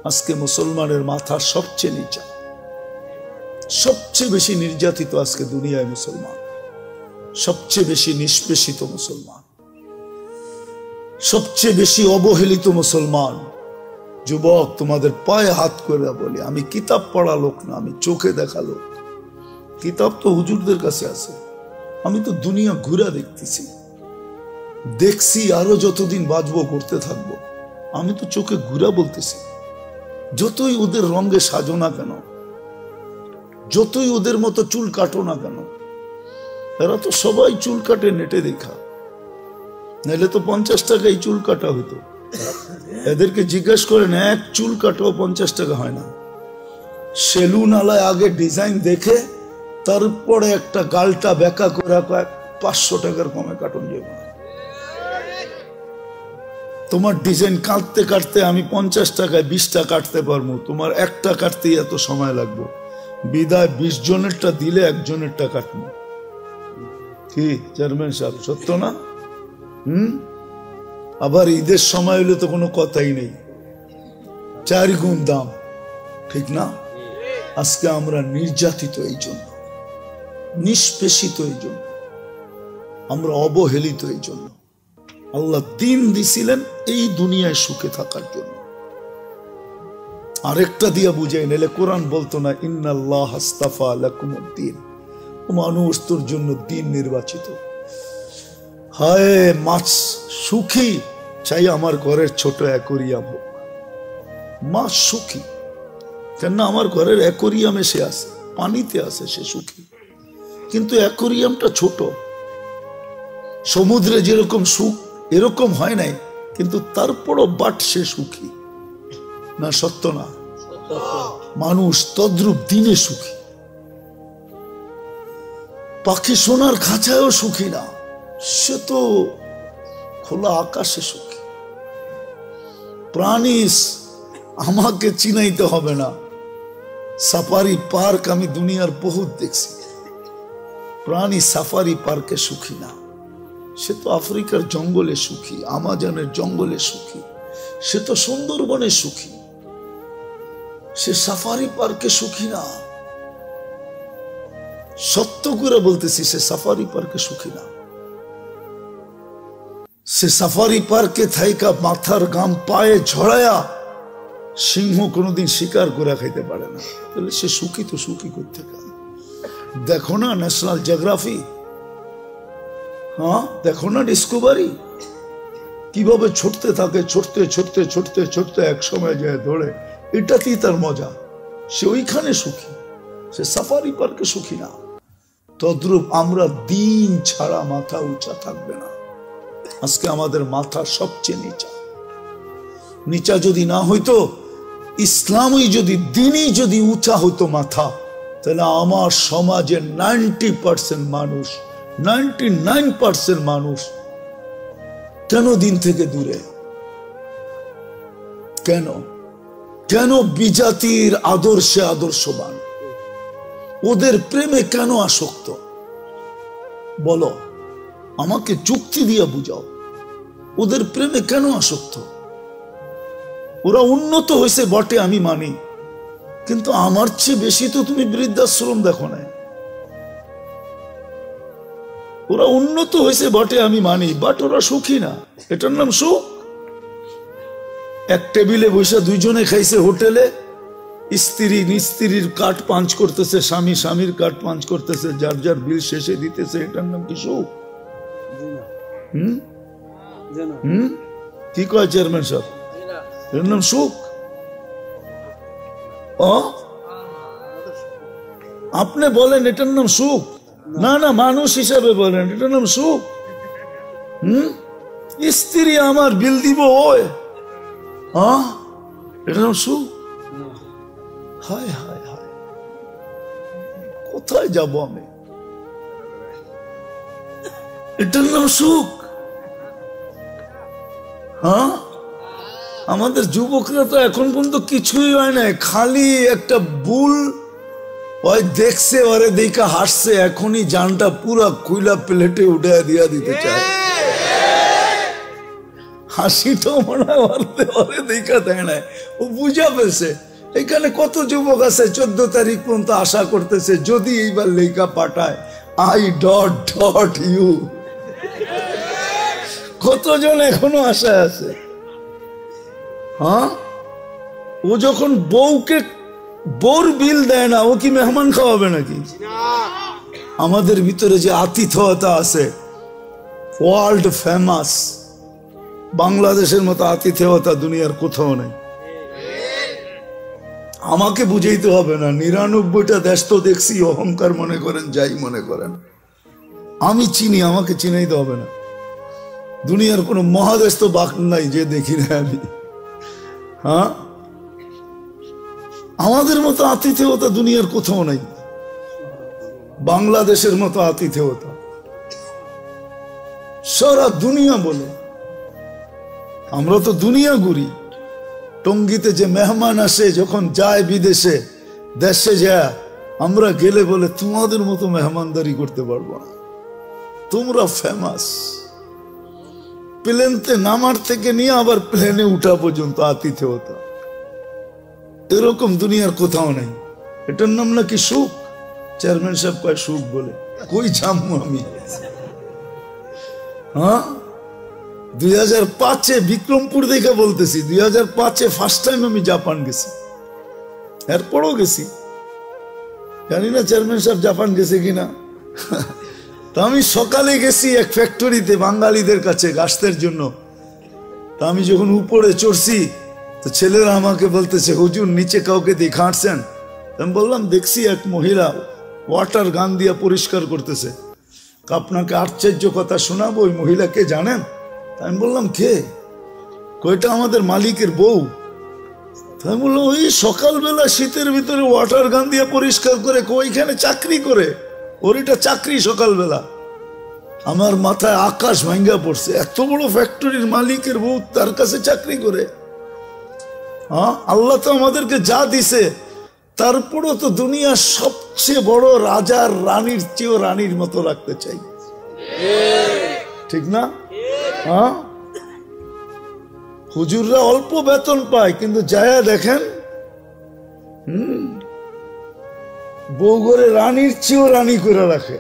আজকে মুসলমানের মাথা সবচেয়ে নিচা, সবচেয়ে বেশি নির্যাতিত আজকে দুনিয়ায় মুসলমান, সবচেয়ে বেশি নিষ্পেষিত মুসলমান, সবচেয়ে বেশি অবহেলিত মুসলমান। যুবক, তোমাদের পায়ে হাত করে বলি, আমি কিতাব পড়া লোক না, আমি চোখে দেখা লোক। কিতাব তো হুজুরদের কাছে আছে, আমি তো দুনিয়া ঘুরা দেখতেছি। দেখছি আরো যতদিন বাঁচবো করতে থাকবো। আমি তো চোখে ঘুরা বলতেছি, যতই ওদের রঙে সাজো না কেন, যতই ওদের মতো চুল কাটো না কেন, এরা তো সবাই চুল কাটে নেটে দেখা, নাহলে তো 50 টাকায় চুল কাটা হইতো। এদেরকে জিজ্ঞেস করেন, এক চুল কাটো 50 টাকা হয় না। সেলুন আলায় আগে ডিজাইন দেখে তারপরে একটা গালটা বেঁকা করে 500 টাকার কমে কাটুন যাবে। তোমার ডিজাইন কাটতে কাটতে আমি 50 টাকায় 20টা কাটতে পারবো, তোমার একটা কাটতেই এত সময় লাগবে। বিদায় 20 জনেরটা দিলে একজনেরটা কাটবো। কি চেয়ারম্যান সাহেব, সত্য না? আবার ঈদের সময় হলে তো কোনো কথাই নেই, 4 গুণ দাম, ঠিক না? আজকে আমরা নির্যাতিত এই জন্য, নিষ্পেষিত এই জন্য, আমরা অবহেলিত এই জন্য। আল্লাহ দিন দিছিলেন এই দুনিয়ায় সুখে থাকার জন্য। আরেকটা দিয়া বুঝাই, নাহলে কোরআন বলতো না ইন্নাল্লাহ আস্তাফা লাকুমুদ্দিন, মানুষ তোর জন্য দিন নির্বাচিত। হায় মাছ সুখী চাই আমার ঘরের ছোট অ্যাকোরিয়াম হোক। মাছ সুখী কেন? আমার ঘরের অ্যাকোরিয়ামে সে আছে, পানিতে আছে, সে সুখী। কিন্তু অ্যাকোরিয়ামটা ছোট। সমুদ্রে যেরকম সুখ এরকম হয় নাই, কিন্তু তারপরও বাট সে সুখী না? সত্য না? মানুষ তদ্রূপ দিনে সুখী। পাখি সোনার খাঁচায়ও সুখী না, সে তো খোলা আকাশে সুখী। প্রাণী আমাকে চিনাইতে হবে না, সাফারি পার্ক আমি দুনিয়ার বহুত দেখছি। প্রাণী সাফারি পার্কে সুখী না, সে তো আফ্রিকার জঙ্গলে সুখী, আমাজনের জঙ্গলে সুখী, সে তো সুন্দরবনে সুখী, সে সাফারি পার্কে সুখী না। সত্য করে বলতেছি, সে সাফারি পার্কে সুখী না। সে সাফারি পার্কে থাইকা মাথার গাম পায়ে ঝড়ায়া সিংহ কোনোদিন শিকার করে খাইতে পারে না, তাহলে সে সুখী তো সুখী করতে পারে। দেখো না ন্যাশনাল জিওগ্রাফি, হ্যাঁ দেখো না ডিসকভারি, কিভাবে ছুটতে থাকে, ছুটতে ছুটতে ছুটতে ছুটতে এক সময় যায় ধরে। এটাতেই তার মজা, সে ওইখানে সুখী, সে সাফারি পার্কে সুখী না। তদ্রূপ আমরা দিন ছাড়া মাথা উঁচা থাকবে না। আজকে আমাদের মাথা সবচেয়ে নিচা। নিচা যদি না হইতো, ইসলামই যদি, দিনই যদি উঁচা হইতো মাথা, তাহলে আমার সমাজের 90% মানুষ, 99% মানুষ কেন দিন থেকে দূরে? কেন? কেন বিজাতির আদর্শে আদর্শবান? ওদের প্রেমে কেন আসক্ত? বলো, আমাকে যুক্তি দিয়ে বুঝাও, ওদের প্রেমে কেন আসক্ত? ওরা উন্নত হয়েছে বটে, আমি মানি, কিন্তু আমার চেয়ে বেশি তো তুমি বৃদ্ধাশ্রম দেখো না। ওরা উন্নত হয়েছে বটে, আমি মানি, বাট ওরা সুখী না। এটার নাম সুখ? এক টেবিলে বসে দুইজনে খাইছে হোটেলে, স্ত্রী স্ত্রীর কাঠ পাঞ্চ করতেছে, স্বামী স্বামীর কাঠ পাঞ্চ করতেছে, যার যার বিল শেষে দিতেছে, এটার নাম কি সুখ? কি কয় চেয়ারম্যান সাহেব, এর নাম সুখ? আপনি বলেন এটার নাম সুখ? না না, মানুষ হিসাবে বলেন এটার নাম সুখ? স্ত্রী আমার বিল দিব, ওই এটার নাম সুখ? হায় হায় হায়, কোথায় যাব আমি? এটার নাম সুখ? হ্যাঁ, আমাদের যুবকরা তো এখন পর্যন্ত কিছুই হয় না, খালি একটা বুল ওই দেখছে, ওরে দেখা হাসছে, এখনই জানটা পুরা কুইলা প্লেটে উঠে দিয়া দিতে চায়। হাসিটাও মনে হয় ওরে দেখা দেয় না, ও বুঝা পেয়েছে। এখানে কত যুবক আছে 14 তারিখ পর্যন্ত আশা করতেছে যদি এইবার লেখা পাঠায় I.U। কতজন এখনো আশায় আছে? হ্যাঁ, ও যখন বউকে বোর বিল দেয় না, ও কি মেহমান খাওয়াবে নাকি? আমাদের ভিতরে যে আতিথ্যতা আছে, ওয়ার্ল্ড ফেমাস। বাংলাদেশের মতো আতিথেয়তা দুনিয়ার কোথাও নেই। আমাকে বুঝাইতে হবে না, ৯৯টা দেশ তো দেখছি, অহংকার মনে করেন যাই মনে করেন, আমি চিনি, আমাকে চিনাইতে হবে না। দুনিয়ার কোন মহাদেশ তো বাক নাই যে দেখি না আমি। হ্যাঁ, আমাদের মতো আতিথেয়তা দুনিয়ার কোথাও নাই। বাংলাদেশের মতো আতিথেয়তা সারা দুনিয়া বলে। আমরা তো দুনিয়া ঘুরি। টঙ্গীতে যে মেহমান আসে যখন যায় বিদেশে, দেশে যায়, আমরা গেলে বলে তোমাদের মতো মেহমানদারি করতে পারবো না, তোমরা ফেমাস। প্লেনতে নামার থেকে নিয়ে আবার প্লেনে উঠা পর্যন্ত আতিথেয়তা, এরকম দুনিয়ার কোথাও নেই। এটার নাম নাকি সুখ। চেয়ারম্যান সাহেব কয় সুখ বলে, কই যাবো আমি? হ্যাঁ, 2005-এ বিক্রমপুর দেখে বলতেছি, 2005-এ ফার্স্ট টাইম আমি জাপান গেছি। এরপরও গেছি, জানি না চেয়ারম্যান সাহেব জাপান গেছে কিনা। তা আমি সকালে গেছি এক ফ্যাক্টরিতে বাঙালিদের কাছে গাছতের জন্য। তা আমি যখন উপরে চড়ছি তো ছেলেরা আমাকে বলতেছে, হুজুর নিচে কাউকে দেখাচ্ছেন? আমি বললাম দেখছি এক মহিলা ওয়াটার গান দিয়ে পরিষ্কার করতেছে। আপনাকে আশ্চর্য কথা শোনাবো, ওই মহিলাকে জানেন? আমি বললাম কে? কয়টা আমাদের মালিকের বউ। আমি বললাম ওই সকালবেলা শীতের ভিতরে ওয়াটার গান দিয়ে পরিষ্কার করে, ওইখানে চাকরি করে, ওর এটা চাকরি সকালবেলা। আমার মাথায় আকাশ ভাঙ্গা পড়ছে, এত বড় ফ্যাক্টরির মালিকের বউ তার কাছে চাকরি করে। হ্যাঁ, আল্লাহ তো আমাদেরকে যা দিছে, তারপরও তো দুনিয়ার সবচেয়ে বড় রাজার রানীর চেয়েও রানীর মতো রাখতে চাই, ঠিক না? হ্যাঁ, হুজুররা অল্প বেতন পায়, কিন্তু যায়া দেখেন বউ ঘরে রানীর চেয়েও রানী করে রাখে।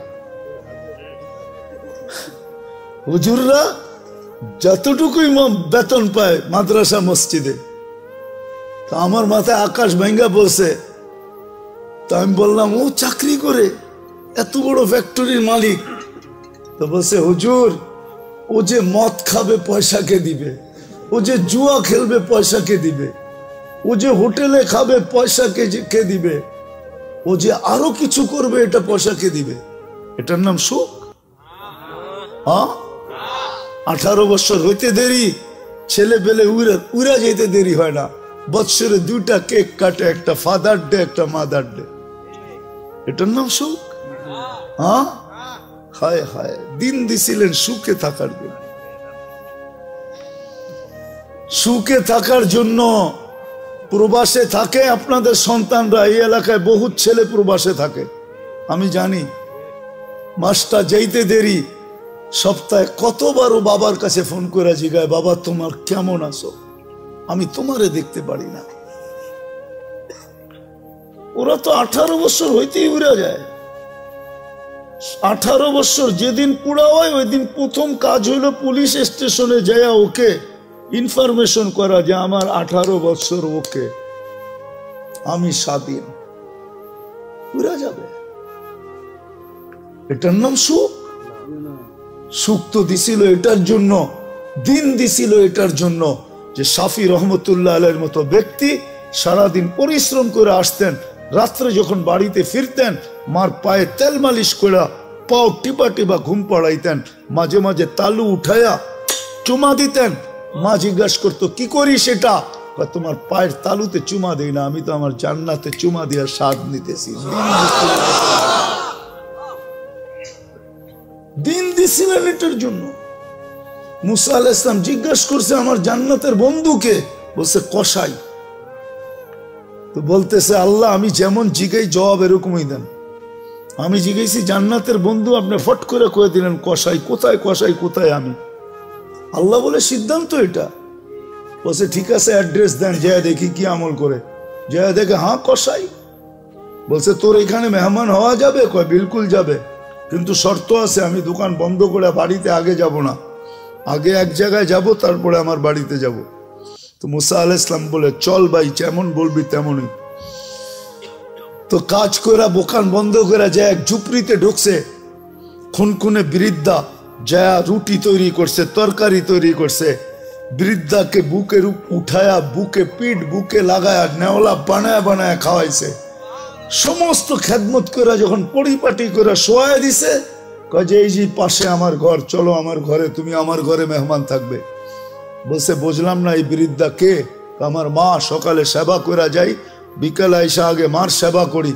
হুজুররা যতটুকুই বেতন পায় মাদ্রাসা মসজিদে। তা আমার মাথায় আকাশ ভাঙ্গা বলছে। তা আমি বললাম ও চাকরি করে, এত বড় ফ্যাক্টরির মালিক। তো বলছে হুজুর, ও যে মদ খাবে পয়সা কে দিবে, ও যে জুয়া খেলবে পয়সা কে দিবে, ও যে হোটেলে খাবে পয়সা কে দিবে, ও যে আরো কিছু করবে এটা পয়সা কে দিবে? এটার নাম সুখ? হ্যাঁ, 18 বছর হইতে দেরি, ছেলে পেলে উড়া যেতে দেরি হয় না। বৎসরে 2টা কেক কাটে, একটা ফাদার ডে একটা মাদার ডে। এটার নাম সুখ? হ্যাঁ, হায় হায়, দিন দিছিলেন সুখে থাকার জন্য। সুখে থাকার জন্য প্রবাসে থাকে আপনাদের সন্তানরা। এই এলাকায় বহু ছেলে প্রবাসে থাকে, আমি জানি। মাসটা যাইতে দেরি, সপ্তাহে কতবারও বাবার কাছে ফোন করে জিগায়, বাবা তোমার কেমন আছো, আমি তোমারে দেখতে পারি না। ওরা তো 18 বছর হইতেই উড়ে যায়। 18 বছর যেদিন পুরা হয় ওই দিন প্রথম কাজ হইল পুলিশ স্টেশনে যায় ওকে ইনফরমেশন করা যে আমার 18 বছর, ওকে আমি স্বাধীন। উড়ে যাবে। এটার নাম সুখ? সুখ তো দিছিল এটার জন্য, দিন দিছিল এটার জন্য যে শাফি রহমতুল্লাহ আলাইহির মতো ব্যক্তি সারাদিন পরিশ্রম করে আসতেন, রাত্রে যখন বাড়িতে ফিরতেন মার পায়ে তেল মালিশ করে পাও টিপা টিপা ঘুম পাড়াইতেন, মাঝে মাঝে তালু উঠাইয়া চুমা দিতেন। মা জিজ্ঞাসা করতো কি করি সেটা? তোমার পায়ের তালুতে চুমা দেই না, আমি তো আমার জান্নাতে চুমা দেওয়ার স্বাদ নিতেছি। দিন দিছিলেন এটার জন্য। মুসা আলাইহিস সালাম জিজ্ঞাসা করছে আমার জান্নাতের বন্ধুকে, বলছে কসাই। তো বলতেছে আল্লাহ আমি যেমন জিগাই জবাব এরকমই দেন। আমি জিজ্ঞেসি জান্নাতের বন্ধু, আপনি ফট করে কয়ে দিলেন কসাই। কোথায় কসাই, কোথায় আমি? আল্লাহ বলে সিদ্ধান্ত এটা। বলছে ঠিক আছে অ্যাড্রেস দেন, যা দেখি কি আমল করে। যা দেখে হ্যাঁ কসাই। বলছে তোর এখানে মেহমান হওয়া যাবে? কয় বিলকুল যাবে, কিন্তু শর্ত আছে, আমি দোকান বন্ধ করে বাড়িতে আগে যাব না, আগে এক জায়গায় যাব তারপরে আমার বাড়িতে যাব। তো মুসা আলাইহিস সালাম বলে চল ভাই, যেমন বলবি তেমনই। তো কাজ করে দোকান বন্ধ করে যায় এক ঝুপড়িতে ঢুকছে। খুনখুনে বৃদ্ধা, যা রুটি তৈরি করছে, তরকারি তৈরি করছে, বৃদ্ধাকে বুকের উঠায়া বুকে পিঠ বুকে লাগায়া নেওলা বানায় বানায় খাওয়াইছে, সমস্ত খেদমত করে যখন পরিপাটি করে শোয়া দিছে, কাজে এই যে পাশে আমার ঘর, চলো আমার ঘরে, তুমি আমার ঘরে মেহমান থাকবে। বলছে বুঝলাম না এই বৃদ্ধা কে? আমার মা, সকালে সেবা করে যাই, বিকেলে এসে আগে মার সেবা করি।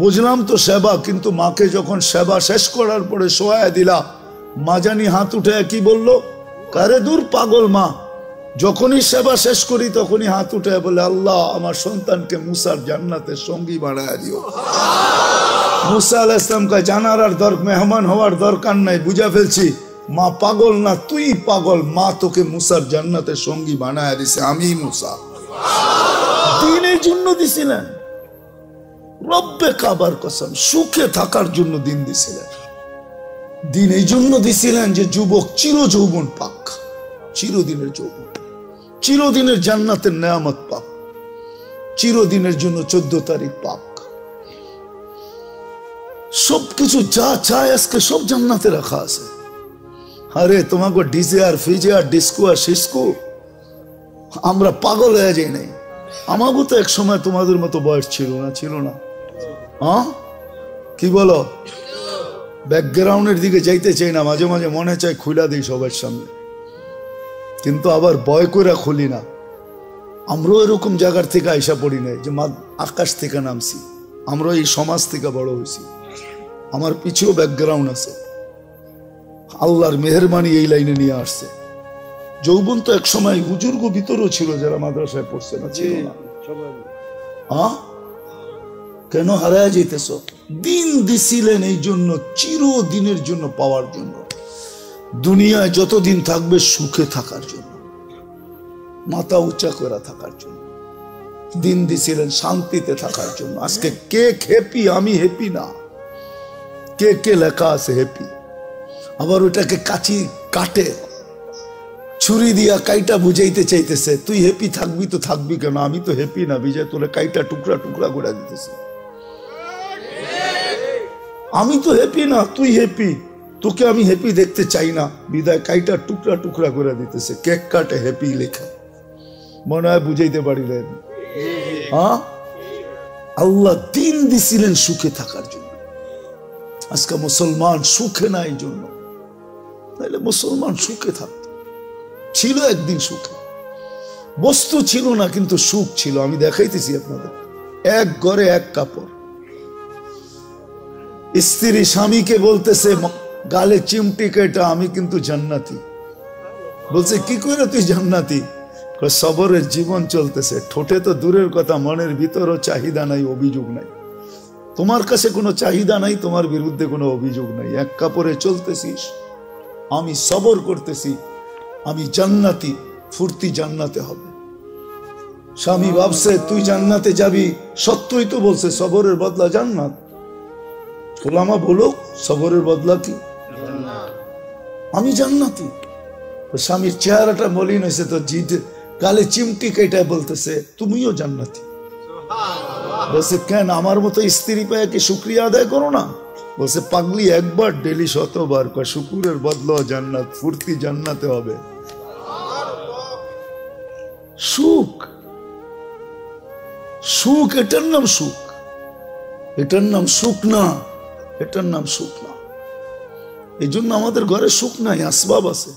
বুঝলাম তো সেবা, কিন্তু মাকে যখন সেবা শেষ করার পরে শোয়া দিলা, মা জানি হাত উঠে কি বললো, কারে দূর পাগল মা। যখনই সেবা শেষ করি তখনই হাত উঠে বলে, আল্লাহ আমার সন্তানকে মুসার জান্নাতের সঙ্গী বানায় দিও। মুসা আলাইহিস সালামকে জানার আর মেহমান হওয়ার দরকার নাই, বুঝা ফেলছি মা পাগল না, তুই পাগল। মা তোকে মুসার জান্নাতের সঙ্গী বানায় দিছে, আমি মুসা। দিনের জন্য দিছিলেন, রব্বে কাবার কসম, সুখে থাকার জন্য দিন দিছিলেন। দিন এই জন্য দিছিলেন যে যুবক চির যৌবন পাক, চিরদিনের যৌবন, চিরদিনের জান্নাতের নেয়ামত পাক, চিরদিনের জন্য 14 তারিখ পাক। সবকিছু যা চায় আজকে সব জান্নাতে রাখা আছে। আরে তোমাকে ডিজে আর ফিজে আর ডিস্কো আর সিস্কো, আমরা পাগল হয়ে যাই নাই। আমাকে তো এক সময় তোমাদের মতো বয়স ছিল না, ছিল না? হ্যাঁ কি বলো? ব্যাকগ্রাউন্ডের দিকে যাইতে চাই না, মাঝে মাঝে মনে চাই খুলা দিই সবার সামনে, কিন্তু আবার ভয় করে খুলি না। আমরাও এরকম জায়গার থেকে আইসা পড়ি নাই যে আকাশ থেকে নামছি, আমরা এই সমাজ থেকে বড় হয়েছি। আমার পিছেও ব্যাকগ্রাউন্ড আছে, আল্লাহর মেহেরবানি এই লাইনে নিয়ে আসছে। যৌবন তো এক সময় বুজুর্গ ভিতরেও ছিল যারা মাদ্রাসায় পড়ছে না, ছিল না? কেন হারায় যেতেছ? দিন দিছিলেন এই জন্য, চিরদিনের জন্য পাওয়ার জন্য, দুনিয়ায় যতদিন থাকবে সুখে থাকার জন্য, মাথা উঁচা করে থাকার জন্য দিন দিছিলেন, শান্তিতে থাকার জন্য। আজকে কে হ্যাপি? আমি হ্যাপি না। কে কে লেখা আছে হ্যাপি? আবার ওটাকে কাচি কাটে ছুরি দিয়া কাইটা বুঝাইতে চাইতেছে, তুই হ্যাপি থাকবি তো থাকবি কেন? আমি তো হ্যাপি না, বিজয় তোলে কাইটা টুকরা টুকরা করে দিতেছে। আমি তো হ্যাপি না, তুই হ্যাপি, তোকে আমি হ্যাপি দেখতে চাই না, বিদায় কাইটা টুকরা টুকরা করে দিতেছে। কেক কাটে হ্যাপি লেখা, মনে হয় বুঝাইতে পারিলেন? হ্যাঁ, আল্লাহ দিন দিছিলেন সুখে থাকার জন্য। আজকে মুসলমান সুখে না এই জন্য, তাহলে মুসলমান সুখে থাকত, ছিল একদিন সুখে। বস্তু ছিল না কিন্তু সুখ ছিল। আমি দেখাইতেছি আপনাদের, এক ঘরে এক কাপড়। স্ত্রী স্বামীকে বলতেছে গালে চিমটি কেটা, আমি কিন্তু জান্নাতি। বলছে কি করে তুই জান্নাতি? সবরের জীবন চলতেছে, ঠোঁটে তো দূরের কথা, মনের ভিতরও চাহিদা নাই, অভিযোগ নাই। তোমার কাছে কোনো চাহিদা নাই, তোমার বিরুদ্ধে কোনো অভিযোগ নাই, এক কাপড়ে চলতেছিস, আমি সবর করতেছি, আমি জান্নাতি, ফুর্তি জান্নাতে হবে। স্বামী ভাবছে তুই জান্নাতে যাবি, সত্যই তো বলছে সবরের বদলা জান্নাত। ওলামা বলো সবরের বদলা কি? আমি জান্নাতি। স্বামীর চেহারাটা মলিন হয়েছে তো, জিদ গালে চিমটি কেটে বলতেছে তুমিও জান্নাতি। বলছে কেন, আমার মতো স্ত্রী পায় কি শুকরিয়া আদায় করো না? বলছে পাগলি, একবার ডেলি 100 বার, শুকুরের বদলা জান্নাত, ফুর্তি জান্নাতে হবে। সুখ, সুখ, এটার নাম সুখ, এটার নাম সুখ না, এটার নাম সুখ না। এই জন্য আমাদের ঘরে সুখ নাই, আসবাব আছে।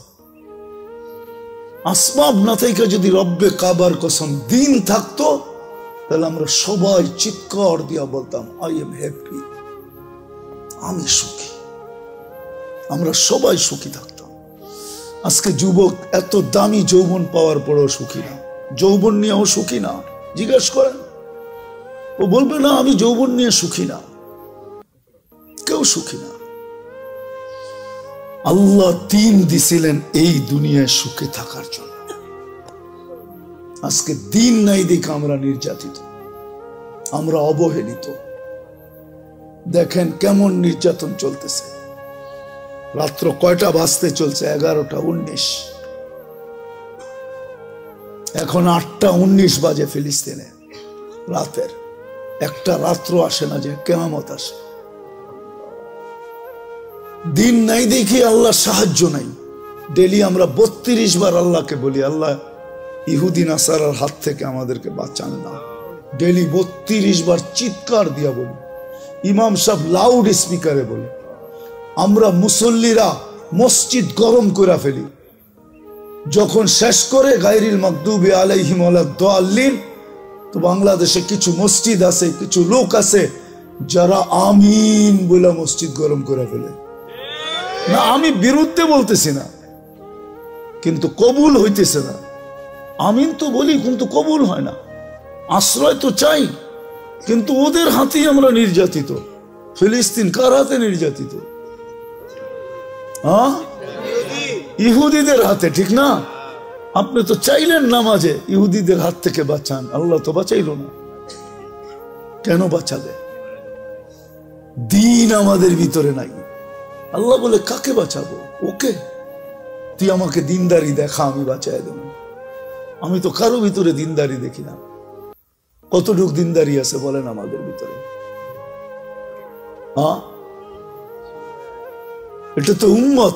আসবাব না থেকে যদি রব্বে কাবার কসম দিন থাকতো, তাহলে আমরা সবাই চিৎকার দিয়া বলতাম আই এম হ্যাপি, আমি সুখী। আমরা সবাই সুখী থাকতাম। আজকে যুবক এত দামি যৌবন পাওয়ার পরেও সুখী না, যৌবন নিয়েও সুখী না। জিজ্ঞেস করেন, ও বলবে না আমি যৌবন নিয়ে সুখী না। কেউ সুখী না। আল্লাহ দিন দিছিলেন এই দুনিয়ায় সুখে থাকার জন্য। আজকে দিন নাই দেখে আমরা নির্যাতিত, আমরা অবহেলিত। দেখেন কেমন নির্যাতন চলতেছে। রাত্র কয়টা বাজতে চলছে? 11টা 19। এখন 8টা 19 বাজে ফিলিস্তিনে রাতের। একটা রাত্র আসে না যে কিয়ামত আসে। দিন নাই দেখি আল্লাহ সাহায্য নাই। ডেলি আমরা 32 বার আল্লাহকে বলি, আল্লাহ ইহুদি নাসারার হাত থেকে আমাদেরকে বাঁচান না। ডেলি 32 বার চিৎকার দিয়া বলি। ইমাম সাহেব লাউড স্পিকারে বলে। আমরা মুসল্লিরা মসজিদ গরম করে ফেলি। যখন শেষ করে গায়রিল মাগদুবি আলাইহিম ওয়ালাদ-দাল্লিন, তো বাংলাদেশে কিছু মসজিদ আছে, কিছু লোক আছে যারা আমিন বলে মসজিদ গরম করে ফেলে। না, আমি বিরুদ্ধে বলতেছি না, কিন্তু কবুল হইতেছে না। আমিন তো বলি কিন্তু কবুল হয় না। আশ্রয় তো চাই, কিন্তু ওদের হাতেই আমরা নির্যাতিত। ফিলিস্তিন কার হাতে নির্যাতিত? ইহুদিদের হাতে, ঠিক না? আপনি তো চাইলেন নামাজে ইহুদিদের হাত থেকে বাঁচান, আল্লাহ তো বাঁচাইল না। কেন বাঁচাবে? দিন আমাদের ভিতরে নাই। আল্লাহ বলে কাকে বাঁচাবো? ওকে, তুই আমাকে দিনদারি দেখা, আমি বাঁচাই দেব। আমি তো কারো ভিতরে দিনদারি দেখি না। কতটুক দিনদারি আছে বলেন আমাদের ভিতরে? এটা তো উম্মত,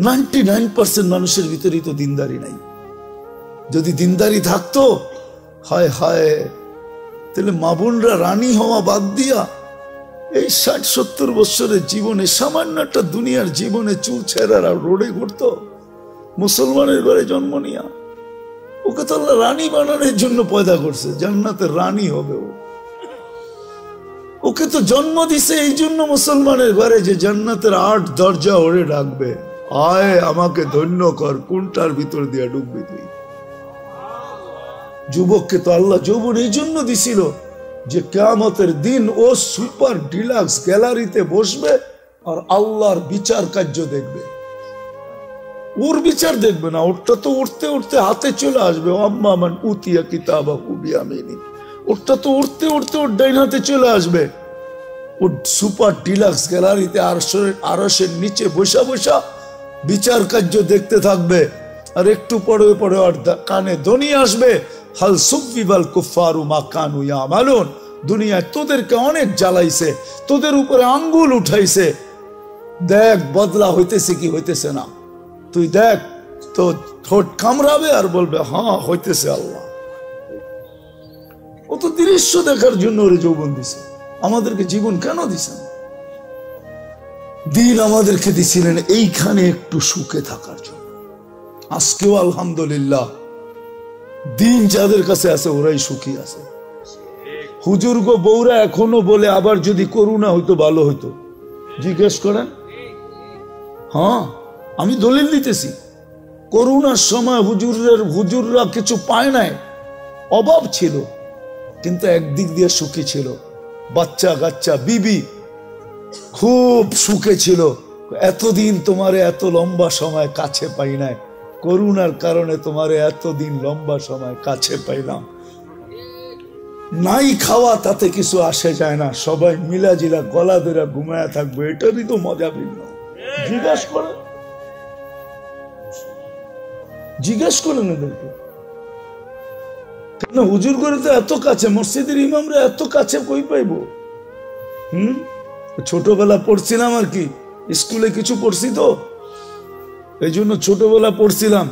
99% মানুষের ভিতরেই তো দিনদারি নাই। যদি দিনদারি থাকতো, হায় হায়, তাহলে মা বোনরা রানী হওয়া বাদ দিয়া এই 60-70 বছরের জীবনে, সামান্য একটা দুনিয়ার জীবনে চুল ছেঁড়ারা রোডে ঘুরতো মুসলমানের ঘরে জন্ম নিয়া। ওকে তো আল্লাহ রানী বানানোর জন্য পয়দা করছে, জান্নাতের রানী হবে ও। ওকে তো জন্ম দিছে এই জন্য মুসলমানের ঘরে, যে জান্নাতের 8 দরজা ওরে ডাকবে, আয় আমাকে ধন্য কর, কোনটার ভিতর দিয়া ঢুকবি তুই? যুবককে তো আল্লাহ যৌবন এই জন্য দিছিল যে কিয়ামতের দিন ও সুপার ডিলাক্স গ্যালারিতে বসবে আর আল্লাহর বিচার কার্য দেখবে। ওর বিচার দেখবে না, ওরটা তো উঠতে উঠতে হাতে চলে আসবে। আম্মা মান উতিয়া কিতাবাহু বিয়ামিনি, ওরটা তো উঠতে উঠতে ওর ডাইন হাতে চলে আসবে। ও সুপার ডিলাক্স গ্যালারিতে আরশের নিচে বসা বসা বিচার কার্য দেখতে থাকবে। আর একটু পরে পরে ওর কানে ধ্বনি আসবে, হাল সুব্বিবাল কুফারু মা কানু ইয়ামালুন, দুনিয়ায় তোদেরকে অনেক জ্বালাইছে, তোদের উপরে আঙ্গুল উঠাইছে, দেখ বদলা হইতেছে কি হইতেছে না। তুই দেখ, তো ঠোঁট কামড়াবে আর বলবে হ্যাঁ হইতেছে। আল্লাহ ও তো দৃশ্য দেখার জন্য ওরে যৌবন দিছে। আমাদেরকে জীবন কেন দিছেন? দিন আমাদেরকে দিছিলেন এইখানে একটু সুখে থাকার জন্য। আজকেও আলহামদুলিল্লাহ দিন যাদের কাছে আছে ওরাই সুখী আছে। হুজুর গো বউরা এখনো বলে, আবার যদি করুণা হইতো ভালো হইতো। জিজ্ঞেস করেন। হ্যাঁ, আমি দলিল দিতেছি। করুণার সময় হুজুররা কিছু পায় নাই, অভাব ছিল, কিন্তু একদিক দিয়ে সুখী ছিল। বাচ্চা কাচ্চা বিবি খুব সুখে ছিল। এতদিন তোমারে এত লম্বা সময় কাছে পাই নাই, করুণার কারণে তোমারে এতদিন লম্বা সময় কাছে পাইলাম। নাই খাওয়া তাতে কিছু আসে যায় না, সবাই মিলাজিলা গলা ধরে ঘুমায়া থাকবে, এটারই তো মজা ভিন্ন। জিজ্ঞেস করেন এদেরকে। কেন হুজুর করে তো এত কাছে, মসজিদের ইমামরা এত কাছে কই পাইব? ছোটবেলা পড়ছিলাম আর কি, স্কুলে কিছু পড়ছি তো, এই জন্য ছোটবেলা পড়ছিলাম।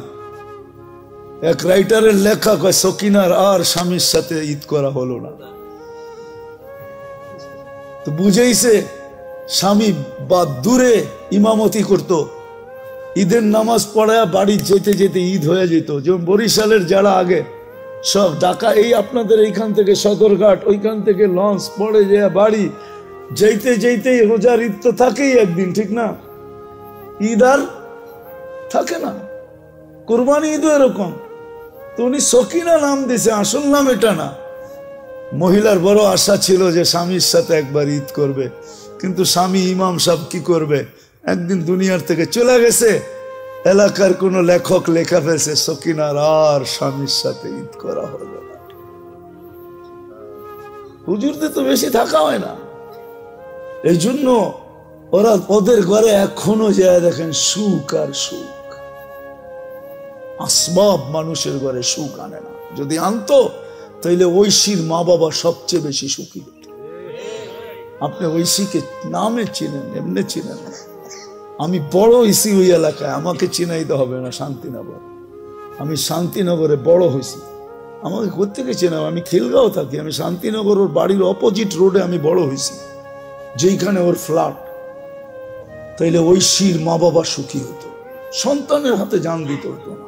এক রাইটারের লেখা কয়, সকিনার আর স্বামীর সাথে ঈদ করা হলো না। তো বুঝেইছে স্বামী বা দূরে ইমামতি করত, ঈদের নামাজ পড়ায় বাড়ি যেতে যেতে ঈদ হয়ে যেত। যেমন বরিশালের যারা আগে সব ঢাকা, এই আপনাদের এইখান থেকে সদরঘাট, ওইখান থেকে লঞ্চ পড়ে যায় বাড়ি যেতে যেতেই রোজার ঈদ তো থাকেই একদিন, ঠিক না? ঈদ আর থাকে না। কোরবানি ঈদও এরকম। তো উনি সকিনা নাম দিছে, আসল নাম এটা না। মহিলার বড় আশা ছিল যে স্বামীর সাথে একবার ঈদ করবে, কিন্তু স্বামী ইমাম সাহেব কি করবে, একদিন দুনিয়ার থেকে চলে গেছে। এলাকার কোন লেখক লেখা ফেলছে, সকিনার আর স্বামীর সাথে ঈদ করা হলো না। হুজুরদের তো বেশি থাকা হয় না, এই জন্য ওরা ওদের ঘরে এখনো যায় দেখেন সুখ আর সুখ। আসবাব মানুষের ঘরে সুখ আনে না। যদি আনতো তাইলে ঐশীর মা বাবা সবচেয়ে বেশি সুখী হতো। আপনি ঐশীকে নামে চিনেন, এমনি চিনেন না। আমি বড় হয়েছি ওই এলাকায়, আমাকে চিনাইতে হবে না শান্তিনগর। আমি শান্তিনগরে বড় হয়েছি, আমাকে কোত্থেকে চেনাবো? আমি খিলগাঁও থাকি, আমি শান্তিনগর ওর বাড়ির অপোজিট রোডে আমি বড় হয়েছি, যেইখানে ওর ফ্ল্যাট। তাইলে ওই শির মা বাবা সুখী হতো, সন্তানের হাতে জান দিতে হতো না।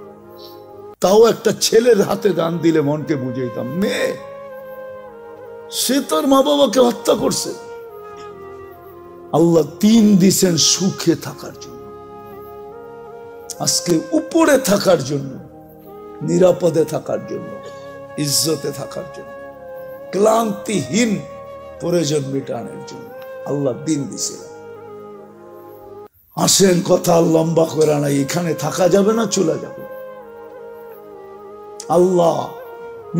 তাও একটা ছেলের হাতে দান দিলে মনকে বুঝাইতাম। মেয়ে, সে তার মা বাবাকে হত্যা করছে। আল্লাহ দিন দিছেন সুখে থাকার জন্য, আজকে উপরে থাকার জন্য, নিরাপদে থাকার জন্য, ইজ্জতে থাকার জন্য, ক্লান্তিহীন প্রয়োজন মেটানোর জন্য আল্লাহ দিন দিছিলেন। আসেন, কথা লম্বা করে নাই, এখানে থাকা যাবে না, চলে যাবে। আল্লাহ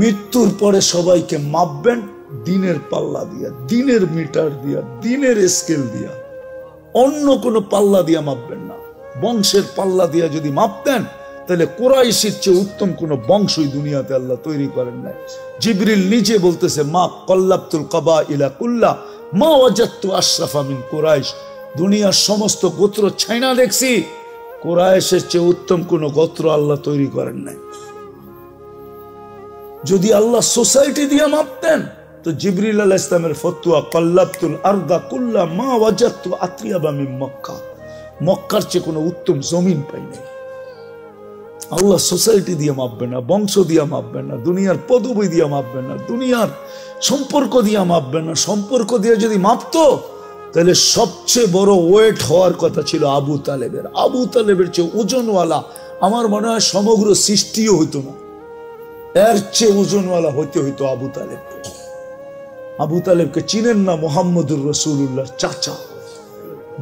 মৃত্যুর পরে সবাইকে মাপবেন দিনের পাল্লা দিয়া, দিনের মিটার দিয়া, দিনের স্কেল দিয়া, অন্য কোনো পাল্লা দিয়া মাপবেন না। বংশের পাল্লা দিয়া যদি মাপতেন তাহলে কুরাইশের চেয়ে উত্তম কোন বংশই দুনিয়াতে আল্লাহ তৈরি করেন নাই। জিবরিল নিজে বলতেছে, মা কল্লাবতুল কাবাইলা কুল্লা মা ওয়াজাদতু আশরাফা মিন কুরাইশ। দুনিয়ার সমস্ত গোত্র ছাইনা দেখছি, কুরাইশের চেয়ে উত্তম কোন গোত্র আল্লাহ তৈরি করেন নাই। যদি আল্লাহ সোসাইটি দিয়ে মাপতেন তো জিবরিল আলাইহিস সালামের ফতোয়া কল্লাবতুল আরদা কুল্লা মা ওয়াজাদতু আতরিয়াবা মিন মক্কা, মক্কার চেয়ে কোনো উত্তম জমিন পাই নাই। আল্লাহ সোসাইটি দিয়ে মাপবেন না, বংশ দিয়ে মাপবেন না, দুনিয়ার পদবি দিয়ে মাপবেন না, দুনিয়ার সম্পর্ক দিয়ে মাপবেন না। সম্পর্ক দিয়ে যদি মাপতো তাহলে সবচেয়ে বড় ওয়েট হওয়ার কথা ছিল আবু তালেবের। আবু তালেবের চেয়ে ওজনওয়ালা আমার মনে হয় সমগ্র সৃষ্টিও হইতো না, এর চেয়ে ওজনওয়ালা হইতে হইতো আবু তালেব। আবু তালেবকে চিনেন না? মুহাম্মদুর রাসূলুল্লাহর চাচা,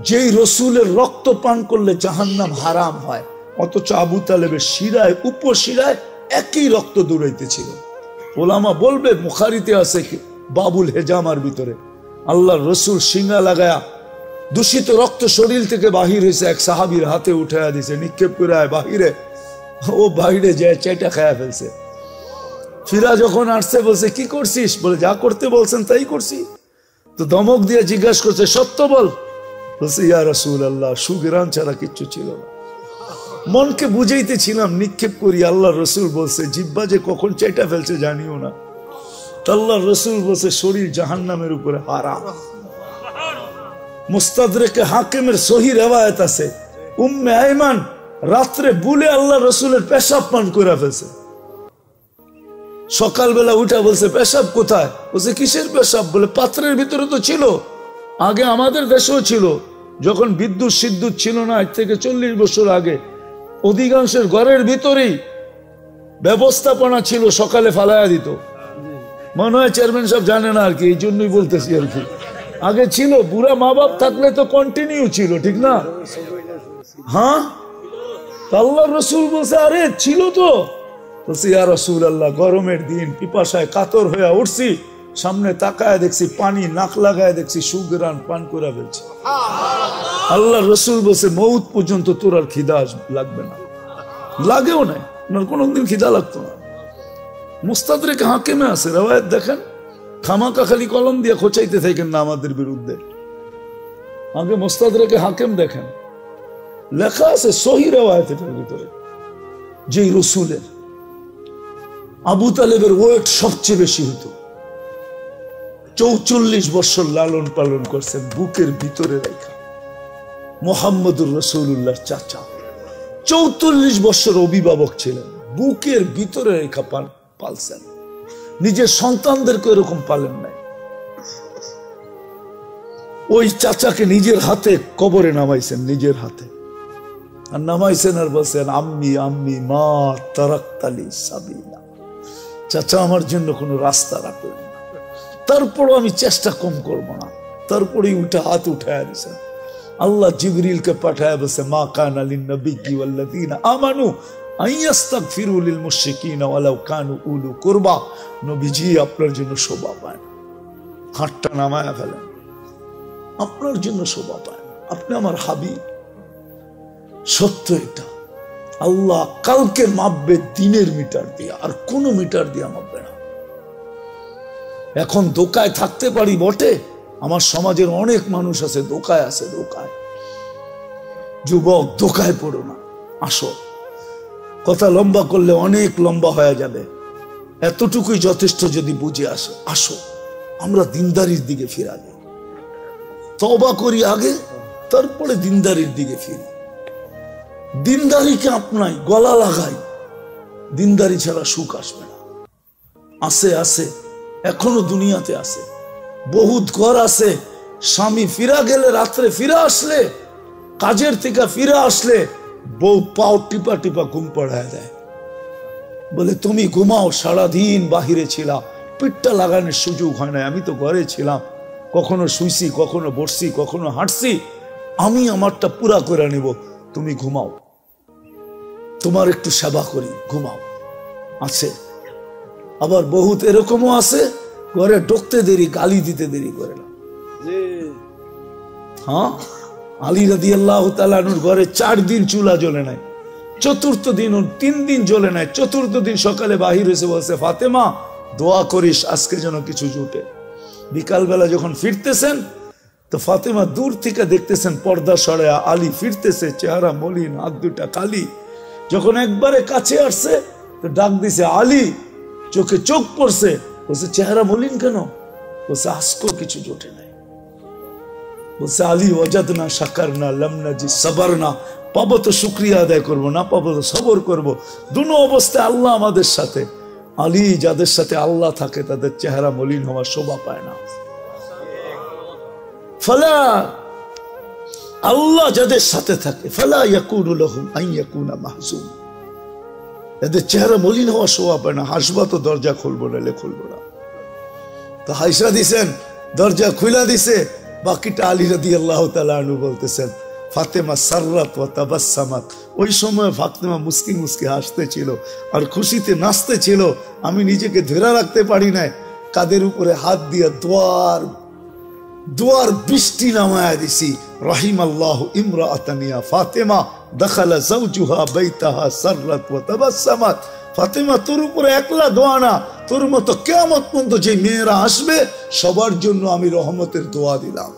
যেই রসুলের রক্ত পান করলে জাহান্নাম হারাম হয়, অথচ আবু তালেবের শিরায় উপশিরায় একই রক্ত দৌড়াইতেছিল। ওলামা বলবে, বুখারীতে আছে বাবুল হেজামার ভিতরে আল্লাহর রসুল সিঙ্গা লাগায়া দূষিত রক্ত শরীর থেকে বাহির হয়েছে, এক সাহাবীর হাতে উঠাইয়া দিছে, নিক্ষেপ করে বাহিরে, ও বাহিরে যায় চেটা খায়া ফেলছে। ফিরা যখন আসছে বলছে, কি করছিস? বলে, যা করতে বলছেন তাই করছি। তো ধমক দিয়ে জিজ্ঞাসা করছে, সত্য বল। বলছে, ইয়া রাসূলুল্লাহ, সুগরান ছাড়া কিচ্ছু ছিল না। মনকে বুঝাইতেছিলাম, নিক্ষেপ করি। আল্লাহ রসুল বলছে, জিব্বা যে কখন চেটা ফেলছে জানিও না। আল্লাহ রসুল বলছে, শরীর জাহান্নামের উপরে হারাম। মুস্তাদরেকে হাকিমের সহি রিওয়ায়াত আছে, উম্মে আইমান রাত্রে বুলে আল্লাহ রসুলের পেশাব পান করে ফেলছে। সকালবেলা উঠা বলছে, পেশাব কোথায়? বলছে, কিসের পেশাব? বলে, পাত্রের ভিতরে তো ছিল, আগে আমাদের দেশেও ছিল, যখন বিদ্যুৎ সিদ্যুৎ ছিল না, আজ থেকে 40 বছর আগে অধিকাংশের ঘরের ভিতরেই ব্যবস্থাপনা ছিল, সকালে ফালাইয়া দিত। মনে হয় চেয়ারম্যান সাহেব জানে না আর কি, এই জন্যই বলতেছি আর কি। আগে ছিল, বুড়া মা বাপ থাকলে তো কন্টিনিউ ছিল, ঠিক না? হ্যাঁ, আল্লাহ রসুল বলছে, আরে ছিল তো। বলছি, ইয়া রাসূলুল্লাহ, গরমের দিন পিপাসায় কাতর হয়ে উঠছি, সামনে তাকায় দেখছি পানি, নাক লাগায় দেখছি সুগরান পান করে ফেলছি। আল্লাহ রসুল বলছে, মৌত পর্যন্ত তোর আর খিদা লাগবে না। লাগেও নাই, ওনার কোনদিন খিদা লাগতো না। মুস্তাদরেক হাকিমে আছে রিওয়ায়াত, দেখেন। খামাকা খালি কলম দিয়ে খোঁচাইতে থাকেন না আমাদের বিরুদ্ধে। আগে মুস্তাদরেক হাকিম দেখেন, লেখা আছে সহি রিওয়ায়াতের ভিতরে, যে রসুলের আবু তালেবের ওয়েট সবচেয়ে বেশি হতো। 44 বছর লালন পালন করছেন বুকের ভিতরে রেখা। মুহাম্মদুর রাসূলুল্লাহর চাচা 44 বছর অভিভাবক ছিলেন, বুকের ভিতরে রেখা পালছেন। নিজের সন্তানদেরকে এরকম পালেন নাই। ওই চাচাকে নিজের হাতে কবরে নামাইছেন, নিজের হাতে। আর নামাইছেন আর বলছেন, আম্মি আম্মি মা তারাক্তালি সাবিলা। চাচা, আমার জন্য কোনো রাস্তা রাখলেন না, তারপরও আমি চেষ্টা কম করবো না। তারপরেই উঠে হাত উঠায় দিয়েছেন। আল্লাহ জিবরিলকে পাঠায় বলছে, মা কানা লিন-নবিয়্যি ওয়াল্লাযীনা আমানু আইয়াস্তাগফিরু লিল মুশরিকিনা ওয়ালাউ কানু উলু কুরবা। নবীজি, আপনার জন্য শোভা পায় না, হাতটা নামায়া ফেলেন, আপনার জন্য শোভা পায় না, আপনি আমার হাবিব। সত্য এটা। আল্লাহ কালকে মাপবে দিনের মিটার দিয়ে, আর কোন মিটার দিয়ে মাপবে না। এখন দোকায় থাকতে পারি বটে, আমার সমাজের অনেক মানুষ আছে দোকায় আছে, দোকায়। যুবক ধোকায় পড়ো না, আসো। কথা লম্বা করলে অনেক লম্বা হয়ে যাবে, এতটুকুই যথেষ্ট যদি বুঝে আসে। আসো আমরা দিনদারির দিকে ফিরে আগে, তওবা করি আগে, তারপরে দিনদারির দিকে ফিরি। দিনদারিকে আপনাই, গলা লাগাই, দিনদারি ছাড়া সুখ আসবে না। আছে আছে, এখনো দুনিয়াতে আছে, বহুত ঘর আছে। স্বামী ফিরা গেলে, রাত্রে ফিরে আসলে, কাজের থেকে ফিরে আসলে বউ পাও টিপা টিপা ঘুম পড়ায় দেয়, বলে তুমি ঘুমাও, সারাদিন বাহিরে ছিলাম, পিঠটা লাগানোর সুযোগ হয় না, আমি তো ঘরে ছিলাম, কখনো শুইছি, কখনো বসছি, কখনো হাঁটছি, আমি আমারটা পুরা করে নিব, তুমি ঘুমাও, তোমার একটু সেবা করি, ঘুমাও। আছে। আবার বহুত এরকমও আছে, ঘরে ঢুকতে দেরি, গালি দিতে দেরি করে না। হ্যাঁ, আলী রাদিয়াল্লাহু তাআলা আনহুর ঘরে 4 দিন চুলা জ্বলে নাই, চতুর্থ দিন 3 দিন জ্বলে নাই, চতুর্থ দিন সকালে বাহির এসে বলছে, ফাতেমা দোয়া করিস আজকে যেন কিছু জুটে। বিকালবেলা যখন ফিরতেছেন তো ফাতেমা দূর থেকে দেখতেছেন পর্দা সরায়া আলী ফিরতেছে, চেহারা মলিন, হাত দুটা কালি। যখন একবারে কাছে আসছে তো ডাক দিছে, আলী, চোখে চোখ পড়ছে, বলছে চেহারা মলিন কেন? বলছে আজকেও কিছু জোটে নাই। বলছে আলী ওয়াজাদ না, শাকার না, লামনা জি সবর না, পাবো তো শুক্রিয়া আদায় করবো, না পাবো তো সবর করবো, দুনো অবস্থায় আল্লাহ আমাদের সাথে। আলী, যাদের সাথে আল্লাহ থাকে তাদের চেহারা মলিন হওয়ার শোভা পায় না। ফালা, আল্লাহ যাদের সাথে থাকে, ফালা ইয়াকুনু লাহুম আন ইয়াকুনা মাহজুন, এদের চেহারা মলিন হওয়ার শোভা পায় না। হাসবা তো দরজা খুলবো না, খুলবো না। তো হাইসা দিছেন, দরজা খুলা দিছে, বাকিটা আলী রাদিয়াল্লাহু তাআলা আনহু বলতেছেন, ফাতেমা সাররাত ওয়া তাবাসসামাত, ওই সময় ফাতেমা মুস্কি মুস্কি হাসতে ছিল আর খুশিতে নাচতে ছিল। আমি নিজেকে ধরে রাখতে পারি নাই, কাদের উপরে হাত দিয়ে দোয়ার বৃষ্টি নামায়া দিছি। রাহিমাল্লাহু ইমরাআতান ইয়া ফাতেমা দাখালা যাওজুহা বাইতাহা সাররাত ওয়া তাবাসসামাত। ফাতেমা, তোর উপরে একলা দোয়া না, তোর মতো কিয়ামত পর্যন্ত যে মেয়েরা আসবে সবার জন্য আমি রহমতের দোয়া দিলাম।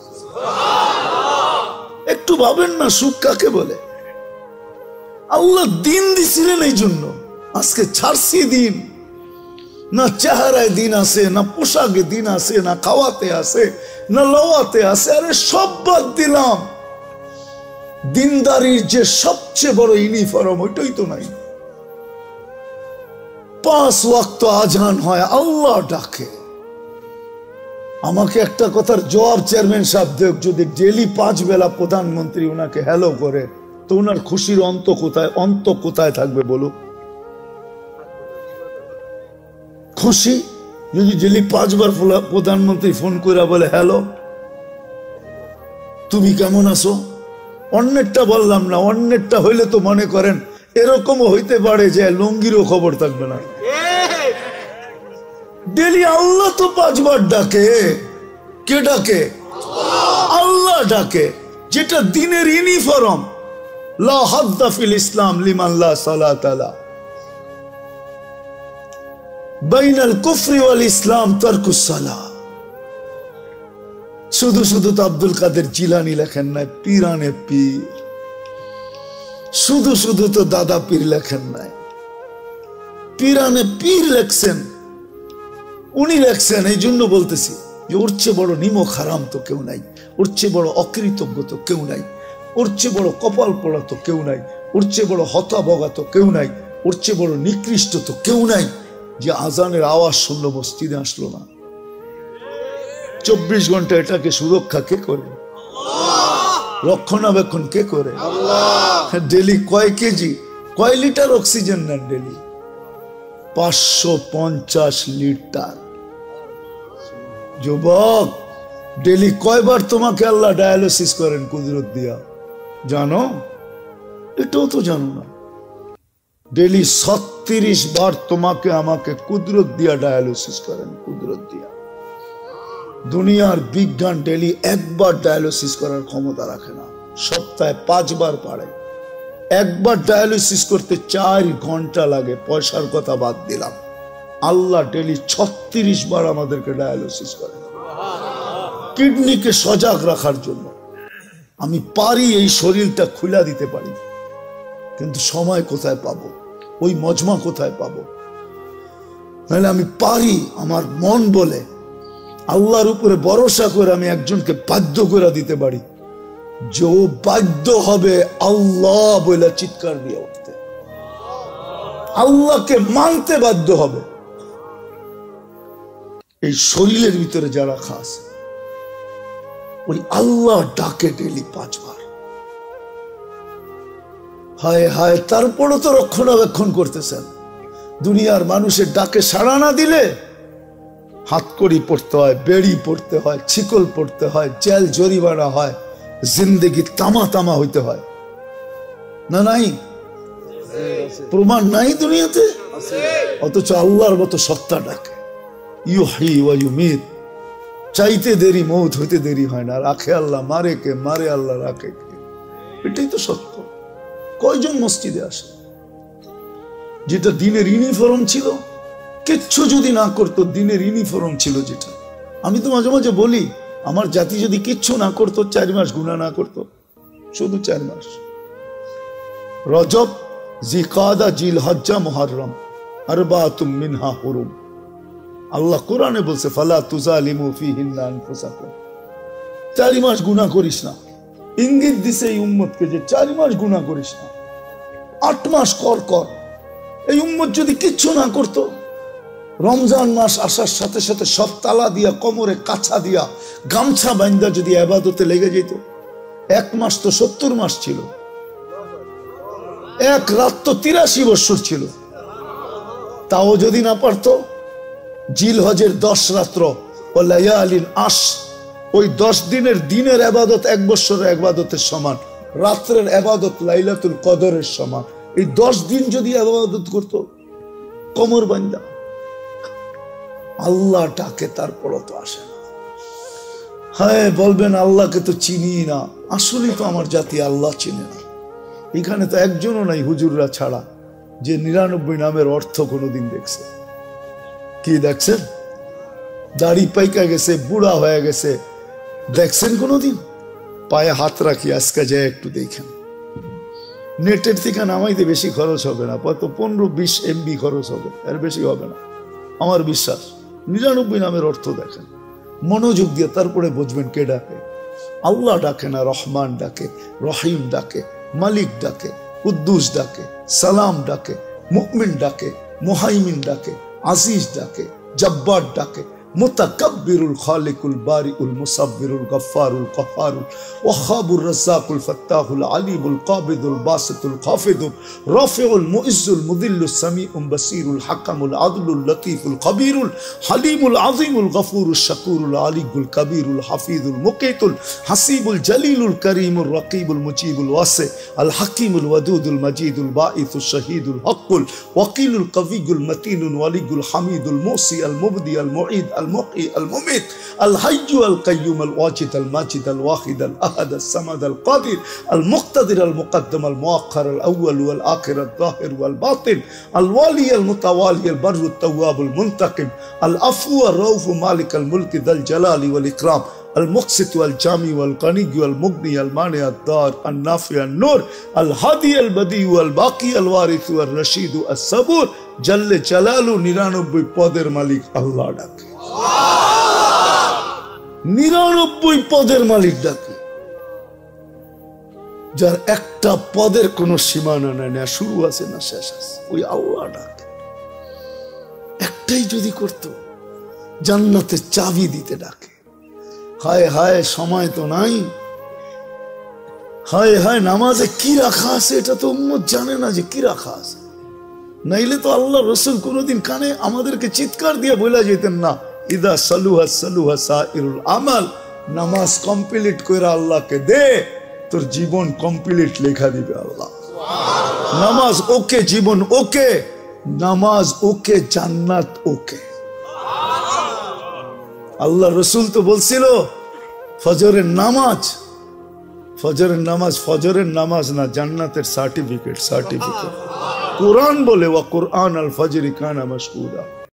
একটু ভাবেন না সুখ কাকে বলে? আল্লাহ দিন দিছিলেন এই জন্য। আজকে ছাড়ছি দিন, না চেহারায় দিন আছে, না পোশাকে দিন আছে, না খাওয়াতে আছে, না লওয়াতে আছে, আরে সব বাদ দিলাম। দিনদারির যে সবচেয়ে বড় ইউনিফর্ম, ওইটাই তো নাই। 5 ওয়াক্ত আজান হয়, আল্লাহ ডাকে। আমাকে একটা কথার জবাব চেয়ারম্যান সাহেব দেখ, যদি ডেলি 5 বেলা প্রধানমন্ত্রী ওনাকে হ্যালো করে তো ওনার খুশির অন্ত কোথায় থাকবে বলো? খুশি যদি ডেলি 5 বার প্রধানমন্ত্রী ফোন করে বলে, হ্যালো তুমি কেমন আছো? অন্যেরটা বললাম না, অন্যেরটা হইলে তো মনে করেন এরকমও হইতে পারে যে লুঙ্গিরও খবর থাকবে না। ডেলি আল্লাহ তো 5 বার ডাকে। কে ডাকে? আল্লাহ ডাকে, যেটা দিনের ইউনিফর্ম। লা হাদ্দা ফিল ইসলাম লিমান লা সালাতা লা, বাইনাল কুফরি ওয়াল ইসলাম তারকুস সালাহ। শুধু শুধু তো আব্দুল কাদের জিলানী লেখেন নাই, পীরানে পীর। শুধু শুধু তো দাদা পীর লেখেন নাই, পীরানে পীর লেখছেন। উনি লেখছেন, এই জন্য বলতেছি যে ওর চেয়ে বড় নিমক হারাম তো কেউ নাই, ওর চেয়ে বড় অকৃতজ্ঞ তো কেউ নাই, ওর চেয়ে বড় কপাল পড়া তো কেউ নাই, ওর চেয়ে বড় হতাভগা তো কেউ নাই, ওর চেয়ে বড় নিকৃষ্ট তো কেউ নাই যে আজানের আওয়াজ শুনলো মসজিদে আসলো না। 24 ঘন্টা এটাকে সুরক্ষা কে করে? রক্ষণাবেক্ষণ কে করে? ডেলি কয় কেজি, কয় লিটার অক্সিজেন নেন ডেলি? 550 লিটার। যুবক, ডেলি কয়বার তোমাকে আল্লাহ ডায়ালিসিস করেন কুদরত দিয়া জানো? এটাও তো জানো না। ডেলি 36 বার তোমাকে আমাকে কুদরত দিয়া ডায়ালিসিস করেন, কুদরত দিয়া। দুনিয়ার বিজ্ঞান ডেলি 1 বার ডায়ালিসিস করার ক্ষমতা রাখে না, সপ্তাহে 5 বার পারে। 1 বার ডায়ালিসিস করতে 4 ঘন্টা লাগে, পয়সার কথা বাদ দিলাম। আল্লাহ ডেলি 36 বার আমাদেরকে ডায়ালিসিস করে, কিডনিকে সজাগ রাখার জন্য। আমি পারি এই শরীরটা খুলা দিতে পারি, কিন্তু সময় কোথায় পাবো, ওই মজমা কোথায় পাবো? নাহলে আমি পারি, আমার মন বলে, আল্লাহর উপরে ভরসা করে আমি একজনকে বাধ্য করে দিতে পারি যে ও বাধ্য হবে আল্লাহ বলে চিৎকার দিয়ে উঠতে, আল্লাহকে মানতে বাধ্য হবে। এই শরীরের ভিতরে যারা খাস, ওই আল্লাহ ডাকে ডেলি 5 বার। হায় হায়, তারপরও তো রক্ষণাবেক্ষণ করতেছেন। দুনিয়ার মানুষের ডাকে সাড়া না দিলে হাতকড়ি পড়তে হয়, বেড়ি পড়তে হয়, ছিকল পড়তে হয়, জেল জরিমানা হয়, জিন্দেগি তামা তামা হইতে হয় না? নাই প্রমাণ নাই দুনিয়াতে? অথচ আল্লাহর মতো সত্তা ডাকে, ইউহি ওয়া ইউমিত, চাইতে দেরি মৌত হইতে দেরি হয় না। রাখে আল্লাহ, মারে কে? মারে আল্লাহ, রাখে কে? এটাই তো সত্য। কয়জন মসজিদে আসে? যেটা দিনের ইউনিফর্ম ছিল, কিচ্ছু যদি না করতো, দিনের ইউনিফর্ম ছিল যেটা। আমি তো মাঝে মাঝে বলি, আমার জাতি যদি কিচ্ছু না করতো, 4 মাস গুনাহ না করতো, শুধু 4 মাস, রজব, জিকাদা, জিলহজ্জা, মুহররম, আরবাতুম মিনহা হুরুম। আল্লাহ কোরআনে বলছে, ফালা তুজালিমু ফিহিন্না আনফুসাকুম, 4 মাস গুনাহ করিস না। ইঙ্গিত দিছে এই উম্মতকে যে 4 মাস গুনাহ করিস না, 8 মাস কর। এই উম্মত যদি কিচ্ছু না করতো, রমজান মাস আসার সাথে সাথে সব তালা দিয়া, কোমরে কাছা দিয়া, গামছা বান্ধা যদি ইবাদতে লেগে যেত, 1 মাস তো 70 মাস ছিল, 1 রাত তো 83 বছর ছিল। তাও যদি না পারতো, জিলহজের 10 রাত্র ও লায়ালিন আশ, ওই 10 দিনের দিনের ইবাদত 1 বছরের ইবাদতের সমান, রাত্রের ইবাদত লাইলাতুল কদরের সমান। এই 10 দিন যদি ইবাদত করতো কোমর বান্ধা, আল্লাহ ডাকে, তারপরও তো আসে না। হ্যাঁ, বলবেন আল্লাহকে তো চিনি না। আসলে তো আমার জাতি আল্লাহ চিনে না। এখানে তো একজনও নাই হুজুররা ছাড়া যে 99 নামের অর্থ কোনোদিন দেখছে। কি দেখছেন? দাড়ি পাইকা গেছে, বুড়া হয়ে গেছে, দেখছেন কোনোদিন? পায়ে হাত রাখি, আজকে যায় একটু দেখেন। নেটের থেকে নামাইতে বেশি খরচ হবে না, কত 15-20 MB খরচ হবে, এর বেশি হবে না আমার বিশ্বাস। 99 নামের অর্থ দেখেন, মনোযোগ দিয়ে, তারপরে বুঝবেন কে ডাকে। আল্লাহ ডাকে না, রহমান ডাকে, রহিম ডাকে, মালিক ডাকে, কুদ্দুস ডাকে, সালাম ডাকে, মুমিন ডাকে, মুহাইমিন ডাকে, আজিজ ডাকে, জব্বার ডাকে, মুতাকাব্বিরুল খালিকুল বারিউল মুসাব্বিরুল গফফারুল কহ্হারুল ওয়াহাবুর রাজ্জাকুল ফাত্তাহুল আলিমুল কাবিদুল বাসিতুল খাফিদুল রাফিউল মুইজ্জুল মুদিল্লুস সামিউল বাসিরুল হাকামুল আদলুল লতীফুল খবীরুল হালিমুল আযীমুল গফুরুশ শাকুরুল আলিকুল কবীরুল হাফিজুল মুকিতুল হাসিবুল জলিলুল করিমুর রকিবুল মুজিবুল ওয়াসি আল হাকিমুল ওয়াদুদুল মজিদুল বাঈসুশ শহীদুল হকুল ওয়াকিলুল কবিয়ুল মতিনুল ওয়ালিগুল হামিদুল মুসি আল মুবদি আল মুঈদ المحيي المميت الحي القيوم الواجد الماجد الواحد الأحد الصمد القادر المقتدر المقدم المؤخر الأول والآخر الظاهر والباطن الوالي المتوالي البر التواب المنتقم العفو الرؤوف مالك الملك ذا الجلال والإكرام المقسط والجامع والغني والمغني المانع الضار النافع النور الهادي البديع والباقي الوارث والرشيد الصبور جل جلاله 99 পদের মালিক আল্লাহ ডাকে। 99 পদের মালিক ডাকে, যার একটা পদের কোনো সীমানা নাই, না শুরু আছে না শেষ আছে, ওই আল্লাহ ডাকে। একটাই যদি করত, জান্নাতের চাবি দিতে ডাকে। হায় হায়, সময় তো নাই। হায় হায়, নামাজে কি রাখা আছে এটা তো উম্মত জানে না যে কি রাখা আছে। নাইলে তো আল্লাহ রসুল কোনোদিন কানে আমাদেরকে চিৎকার দিয়ে বলে যেতেন না, ইদা সালুহা সালুহা সাইরুল আমাল, নামাজ কমপ্লিট করে আল্লাহকে দে, তোর জীবন কমপ্লিট লেখা দিবে আল্লাহ। নামাজ ওকে, জীবন ওকে, নামাজ ওকে, জান্নাত ওকে। আল্লাহ রসুল তো বলছিল ফজরের নামাজ, ফজরের নামাজ, ফজরের নামাজ না, জান্নাতের সার্টিফিকেট। কোরআন বলে ওয়া কুরআন আল ফজরি কানা মাশকুরা।